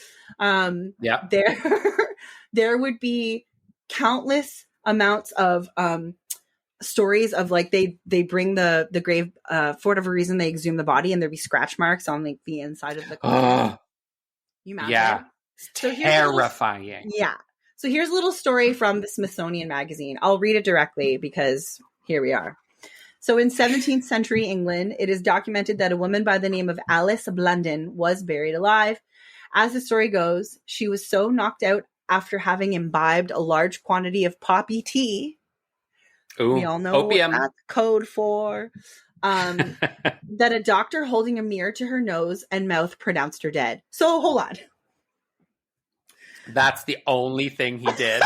There would be countless amounts of stories of like they bring the grave for whatever reason, they exhume the body and there'd be scratch marks on like the inside of the coffin. You imagine? Yeah. So terrifying. So here's a little story from the Smithsonian magazine. I'll read it directly because here we are. So in 17th century England, it is documented that a woman by the name of Alice Blunden was buried alive. As the story goes, she was so knocked out after having imbibed a large quantity of poppy tea. Ooh, we all know opium. What that's code for. That a doctor holding a mirror to her nose and mouth pronounced her dead. So hold on. That's the only thing he did.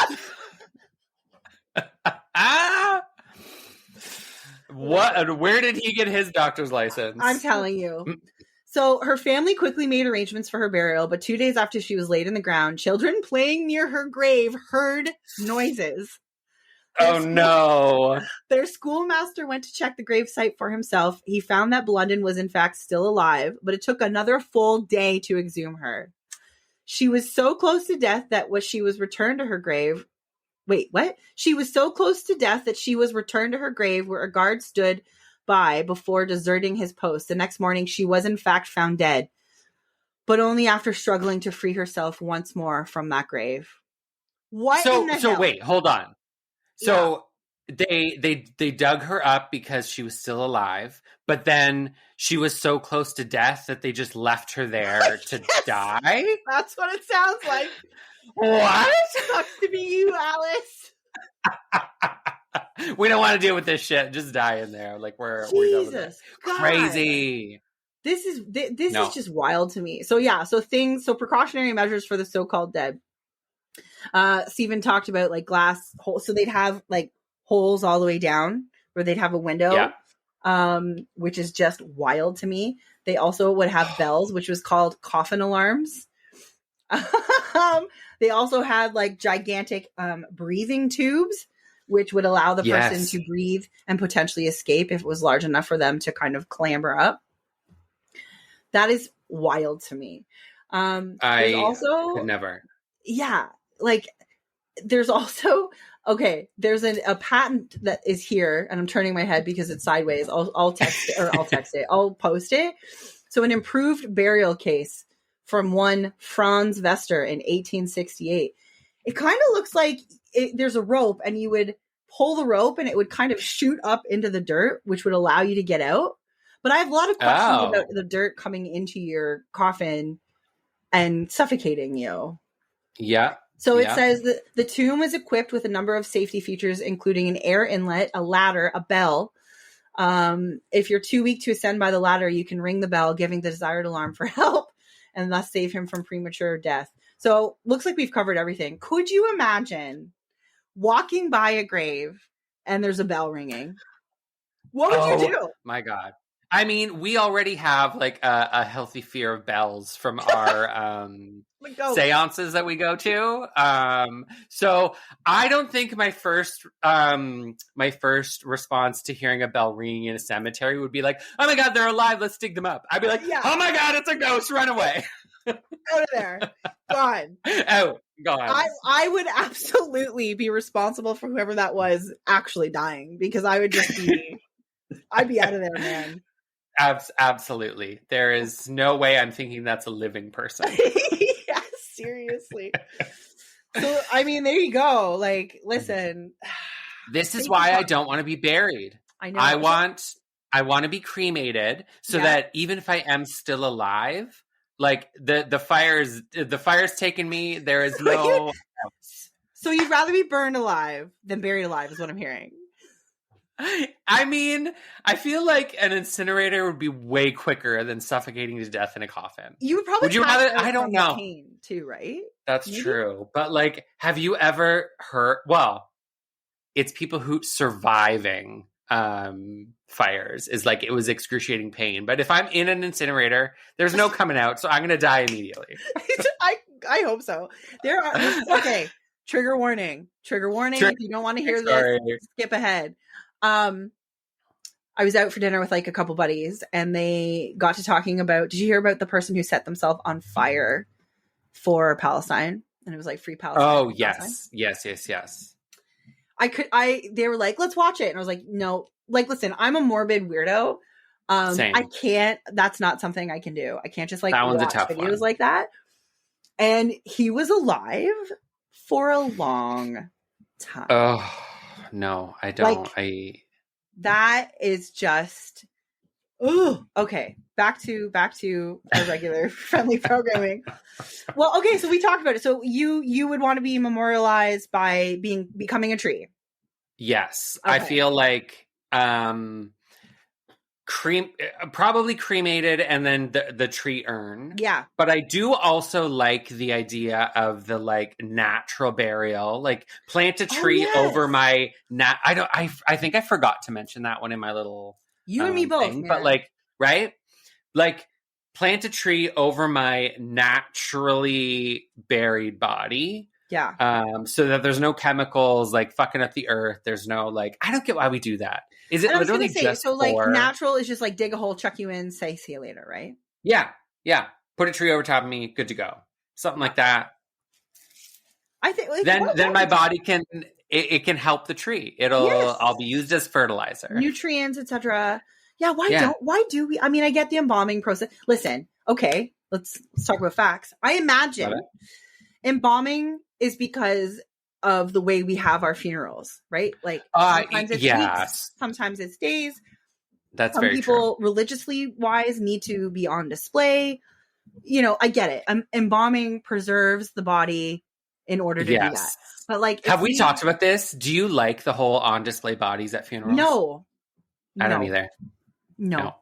What? Where did he get his doctor's license? I'm telling you. So her family quickly made arrangements for her burial, but 2 days after she was laid in the ground, children playing near her grave heard noises. No. Their schoolmaster went to check the gravesite for himself. He found that Blunden was in fact still alive, but it took another full day to exhume her. She was so close to death that she was returned to her grave. Wait, what? She was so close to death that she was returned to her grave where a guard stood by before deserting his post. The next morning, she was in fact found dead, but only after struggling to free herself once more from that grave. What in the hell? So wait, hold on. So they dug her up because she was still alive, but then she was so close to death that they just left her there to die? That's what it sounds like. What? Sucks to be you, Alice. We don't want to deal with this shit. Just die in there. Like we're done with it. Crazy. This is just wild to me. So precautionary measures for the so-called dead. Stephen talked about like glass holes. So they'd have like holes all the way down where they'd have a window, which is just wild to me. They also would have bells, which was called coffin alarms. They also had like gigantic breathing tubes, which would allow the person to breathe and potentially escape if it was large enough for them to kind of clamber up. That is wild to me. I also could never. Yeah. Like there's also, there's a patent that is here, and I'm turning my head because it's sideways. I'll text it. I'll post it. So an improved burial case from one Franz Vester in 1868. It kind of looks like there's a rope, and you would pull the rope and it would kind of shoot up into the dirt, which would allow you to get out. But I have a lot of questions about the dirt coming into your coffin and suffocating you. Yeah. So it says that the tomb is equipped with a number of safety features, including an air inlet, a ladder, a bell. If you're too weak to ascend by the ladder, you can ring the bell, giving the desired alarm for help, and thus save him from premature death. So looks like we've covered everything. Could you imagine walking by a grave and there's a bell ringing? What would you do? My God. I mean, we already have like a healthy fear of bells from our seances that we go to. So I don't think my first response to hearing a bell ringing in a cemetery would be like, oh my God, they're alive. Let's dig them up. I'd be like, oh my God, it's a ghost. Run away. Out of there. Gone. Oh, gone. I would absolutely be responsible for whoever that was actually dying, because I would just be, I'd be out of there, man. Absolutely. There is no way I'm thinking that's a living person. Yeah, seriously. So, I mean, there you go. Like, listen. This is why I don't want to be buried. I know. I want to be cremated so that even if I am still alive, like the fire's taken me. There is no. So you'd rather be burned alive than buried alive, is what I'm hearing. I mean, I feel like an incinerator would be way quicker than suffocating to death in a coffin. You would probably. Would you rather? I don't know. Pain too, right? That's true. But like, have you ever heard? Well, it's people who surviving fires is like, it was excruciating pain. But if I'm in an incinerator, there's no coming out, so I'm gonna die immediately. I hope so. There are okay. Trigger warning. If you don't want to hear this, skip ahead. I was out for dinner with like a couple buddies, and they got to talking about, did you hear about the person who set themselves on fire for Palestine? And it was like Free Palestine. Oh, yes. They were like, let's watch it. And I was like, no, like, listen, I'm a morbid weirdo. Same. I can't, that's not something I can do. I can't just like that one's watch a tough videos one. like that. And he was alive for a long time. Oh, no, I don't. That is just, ooh. Okay, back to our regular friendly programming. Well, okay, so we talked about it. So you would want to be memorialized by becoming a tree. Yes, Okay. I feel like probably cremated and then the tree urn. Yeah. But I do also like the idea of the like natural burial, like plant a tree over my I think I forgot to mention that one in my little you and me both, thing, man. but like, right? Like plant a tree over my naturally buried body. Yeah. So that there's no chemicals like fucking up the earth. There's no like, I don't get why we do that. Is it literally just so like natural is just like dig a hole, chuck you in, say see you later, right? Yeah. Yeah. Put a tree over top of me, good to go. Something like that. I think like, then my body can it can help the tree. I'll be used as fertilizer. Nutrients, etc. Yeah, why do we? I mean, I get the embalming process. Listen, okay, let's talk about facts. I imagine embalming is because of the way we have our funerals, right? Like sometimes it's weeks, sometimes it's days. That's some very people true. Religiously wise need to be on display. You know, I get it. Embalming preserves the body in order to do that. But like, have we talked about this? Do you like the whole on display bodies at funerals? No, I don't either. No.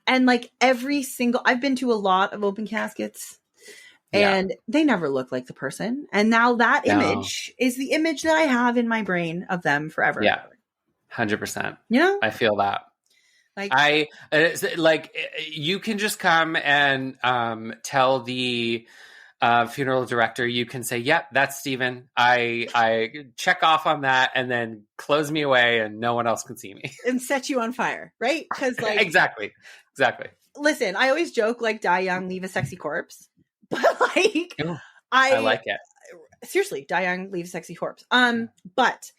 And like I've been to a lot of open caskets. And they never look like the person. And now that image is the image that I have in my brain of them forever. Yeah. 100%. You know? I feel that. Like you can just come and tell the funeral director, you can say, yep, that's Steven. I check off on that and then close me away and no one else can see me. And set you on fire, right? Because like Exactly. Listen, I always joke like die young, leave a sexy corpse. But like, I like it. Seriously, die young, leave a sexy corpse. But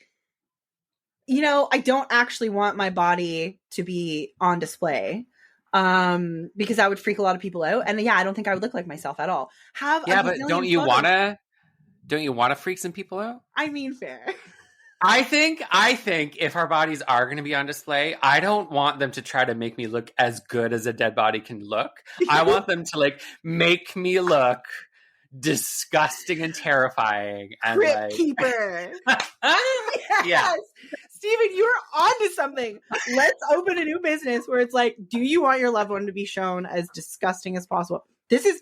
you know, I don't actually want my body to be on display, because that would freak a lot of people out. And I don't think I would look like myself at all. But don't you want to freak some people out? I mean, fair. I think if our bodies are going to be on display, I don't want them to try to make me look as good as a dead body can look. I want them to like make me look disgusting and terrifying. And Crypt keeper. Yes. Steven, you're onto something. Let's open a new business where it's like, do you want your loved one to be shown as disgusting as possible? This is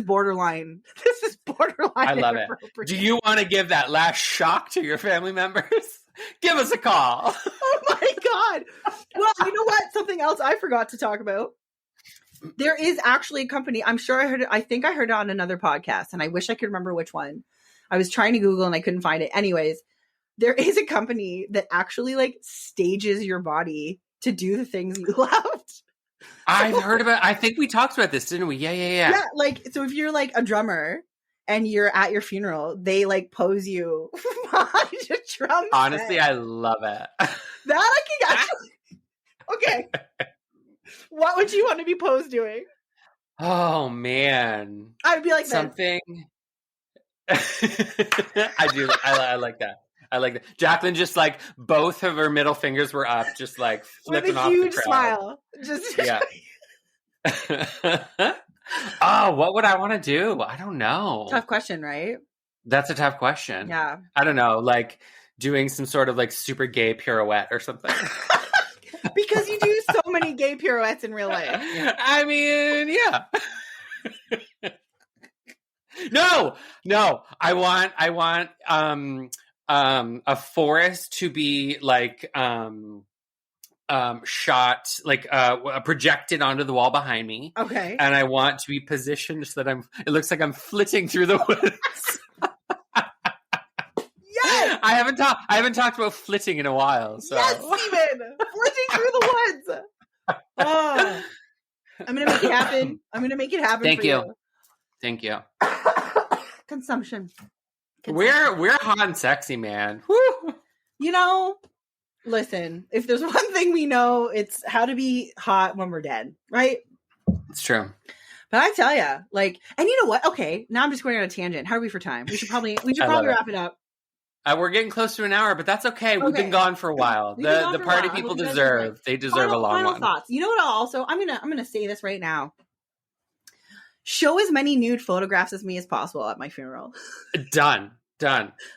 borderline. This is borderline. I love it. Do you want to give that last shock to your family members? Give us a call. Oh my God. Well, you know what? Something else I forgot to talk about. There is actually a company. I'm sure I think I heard it on another podcast, and I wish I could remember which one. I was trying to Google and I couldn't find it. Anyways, there is a company that actually like stages your body to do the things you loved. I've heard about. I think we talked about this, didn't we? Yeah. Yeah, like so. If you're like a drummer and you're at your funeral, they like pose you behind a drum set. Honestly, I love it. That I can actually. Okay, what would you want to be posed doing? Oh man, I'd be like something. I do. I like that. I like that. Jacqueline just like both of her middle fingers were up, just like flipping off with a huge the smile. Just yeah. Oh, what would I want to do? I don't know. Tough question, right? That's a tough question. Yeah. I don't know, like doing some sort of like super gay pirouette or something. Because you do so many gay pirouettes in real life. I mean, yeah. No. I want a forest to be like shot like projected onto the wall behind me. Okay. And I want to be positioned so that it looks like I'm flitting through the woods. Yes. I haven't talked about flitting in a while. So. Yes, Steven! Flitting through the woods. Oh. I'm gonna make it happen. Thank for you. Thank you. Consumption. We're hot and sexy, man. Woo. You know, listen, if there's one thing we know, it's how to be hot when we're dead, right? It's true. But I tell you, like, and you know what? Okay, now I'm just going on a tangent. How are we for time? We should probably wrap it up. We're getting close to an hour, but that's okay. We've been gone for a while. The party people deserve. They deserve a long final one. Thoughts. You know what? I'm gonna say this right now. Show as many nude photographs as me as possible at my funeral. Done.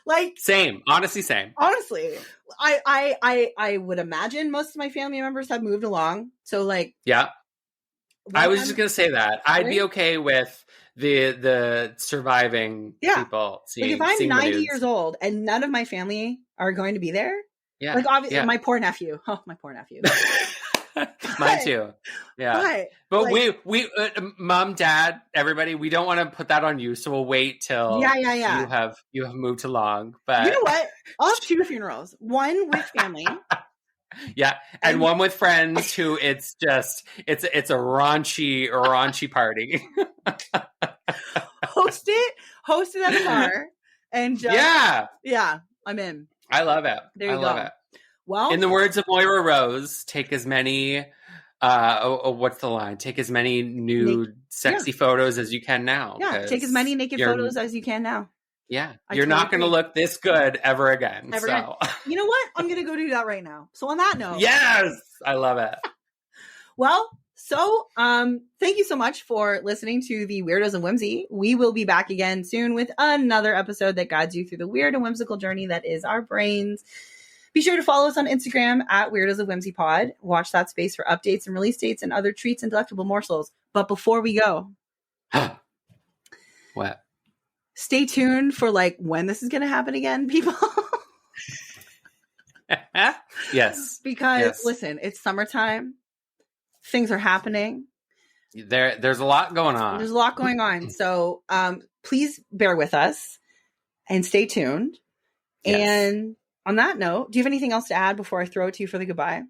Like same. Honestly, same. Honestly, I would imagine most of my family members have moved along. So like, yeah. I was just gonna say that I'd be okay with the surviving people seeing. Like if I'm 90 news. years old and none of my family are going to be there, yeah, like obviously my poor nephew. Oh, my poor nephew. Mine too. Yeah, but like, we mom, dad, everybody, we don't want to put that on you, so we'll wait till you have moved along. But you know what? I'll have 2 funerals. One with family. Yeah, and one with friends who it's a raunchy party. Host it at a bar, and just, yeah, I'm in. I love it. There you I love go. it. Well, in the words of Moira Rose, take as many. What's the line? Take as many nude, sexy photos as you can now. Yeah, take as many naked photos as you can now. Yeah, you're not going to look this good ever again. Again. You know what? I'm going to go do that right now. So on that note. Yes! I love it. Well, so thank you so much for listening to the Weirdos and Whimsy. We will be back again soon with another episode that guides you through the weird and whimsical journey that is our brains. Be sure to follow us on Instagram at Weirdos of Whimsy Pod. Watch that space for updates and release dates and other treats and delectable morsels. But before we go. What? Stay tuned for like when this is going to happen again, people. Yes. Because listen, it's summertime. Things are happening. There's a lot going on. There's a lot going on. So please bear with us and stay tuned. Yes. And on that note, do you have anything else to add before I throw it to you for the goodbye?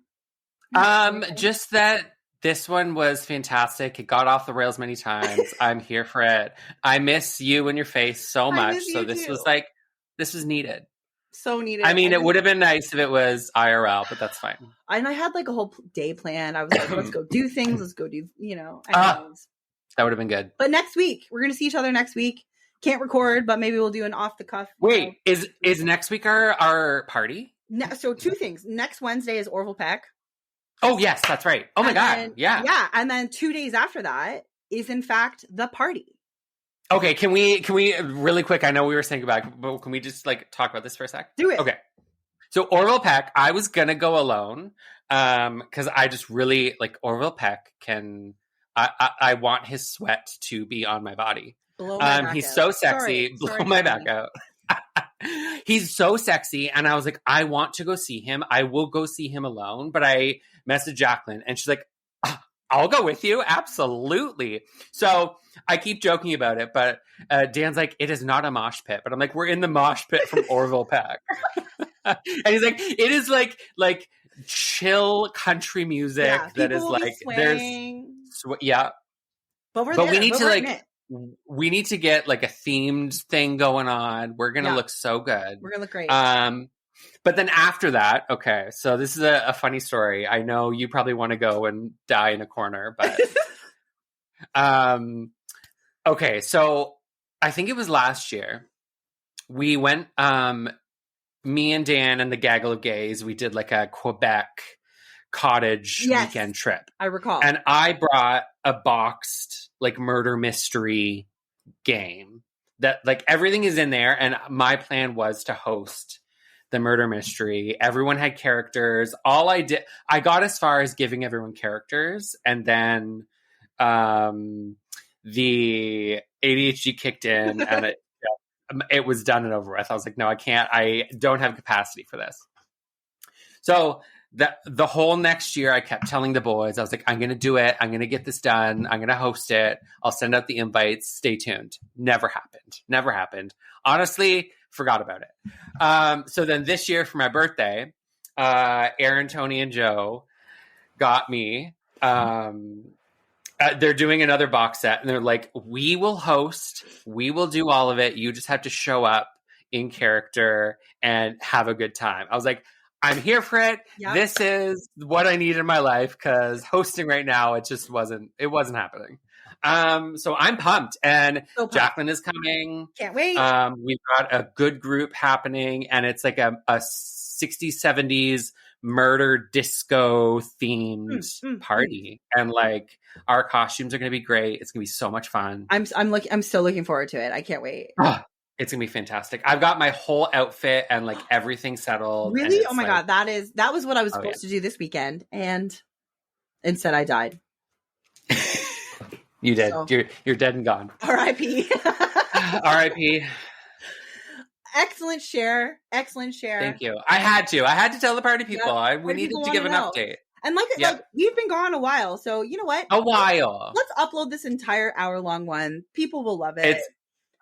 Just that this one was fantastic. It got off the rails many times. I'm here for it. I miss you and your face so much. So this was needed. So needed. I mean, it would have been nice if it was IRL, but that's fine. And I had like a whole day planned. I was like, let's go do things. Let's go do, that would have been good. But next week, we're going to see each other next week. Can't record, but maybe we'll do an off the cuff. Wait, is next week our party? So 2 things. Next Wednesday is Orville Peck. Oh, yes, that's right. Oh, my God. Yeah. Yeah. And then 2 days after that is, in fact, the party. Okay. Can we really quick? I know we were saying goodbye, but can we just like talk about this for a sec? Do it. Okay. So Orville Peck, I was going to go alone because I just really like Orville Peck I want his sweat to be on my body. He's so sexy. Blow my back out. He's so sexy. And I was like, I want to go see him. I will go see him alone. But I messaged Jacqueline and she's like, I'll go with you. Absolutely. So I keep joking about it, but Dan's like, it is not a mosh pit. But I'm like, we're in the mosh pit from Orville Peck. And he's like, it is like chill country music that is like, But we need to like, we need to get like a themed thing going on. We're going to look so good. We're going to look great. But then after that, okay, so this is a funny story. I know you probably want to go and die in a corner, but okay, so I think it was last year. We went, me and Dan and the Gaggle of Gays, we did like a Quebec cottage weekend trip. I recall. And I brought a boxed like murder mystery game that like everything is in there. And my plan was to host the murder mystery. Everyone had characters. All I did, I got as far as giving everyone characters. And then the ADHD kicked in and it was done and over with. I was like, no, I can't. I don't have capacity for this. So the whole next year, I kept telling the boys, I was like, I'm going to do it. I'm going to get this done. I'm going to host it. I'll send out the invites. Stay tuned. Never happened. Honestly, forgot about it. So then this year for my birthday, Aaron, Tony, and Joe got me. They're doing another box set, and they're like, we will host. We will do all of it. You just have to show up in character and have a good time. I was like, I'm here for it. Yep. This is what I need in my life because hosting right now, it wasn't happening. So I'm pumped and Jacqueline is coming. Can't wait. We've got a good group happening and it's like a 60s, 70s murder disco themed party. And like our costumes are going to be great. It's going to be so much fun. I'm still looking forward to it. I can't wait. It's gonna be fantastic. I've got my whole outfit and like everything settled. Really? Oh my God. That was what I was supposed to do this weekend. And instead I died. You did. So. You're dead and gone. R.I.P. R.I.P. Excellent share. Thank you. I had to tell the party people. Yep. We needed to give an update. And like we've been gone a while, so you know what? A while. Let's upload this entire hour-long one. People will love it. It's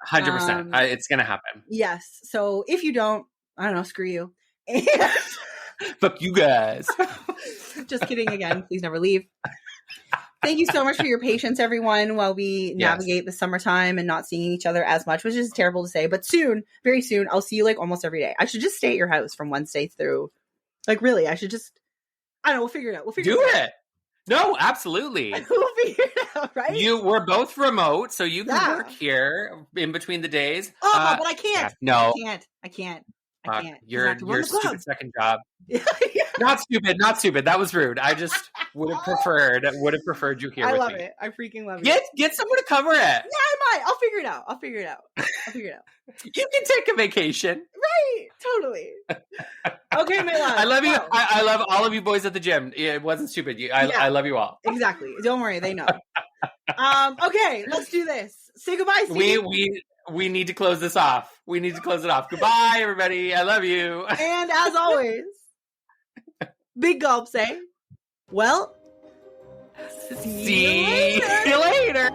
100%. It's gonna happen. Yes. So if you don't, I don't know, screw you. And fuck you guys. Just kidding again. Please never leave. Thank you so much for your patience, everyone, while we navigate the summertime and not seeing each other as much, which is terrible to say. But soon, very soon, I'll see you like almost every day. I should just stay at your house from Wednesday through. Like, really, I should just. I don't know. We'll figure it out. Do it. No, absolutely. We'll figure it out, right? We're both remote, so you can work here in between the days. Oh, but I can't. No. I can't. Your stupid second job. Not stupid. That was rude. I just would have preferred you here with me. I love it. I freaking love it. Get someone to cover it. Yeah, I might. I'll figure it out. You can take a vacation. Right. Totally. Okay, my love. I love you. I love all of you boys at the gym. It wasn't stupid. I love you all. Exactly. Don't worry. They know. Okay, let's do this. Say goodbye, Steve. We need to close this off. We need to close it off. Goodbye, everybody. I love you. And as always, big gulps, eh? Well, see you later.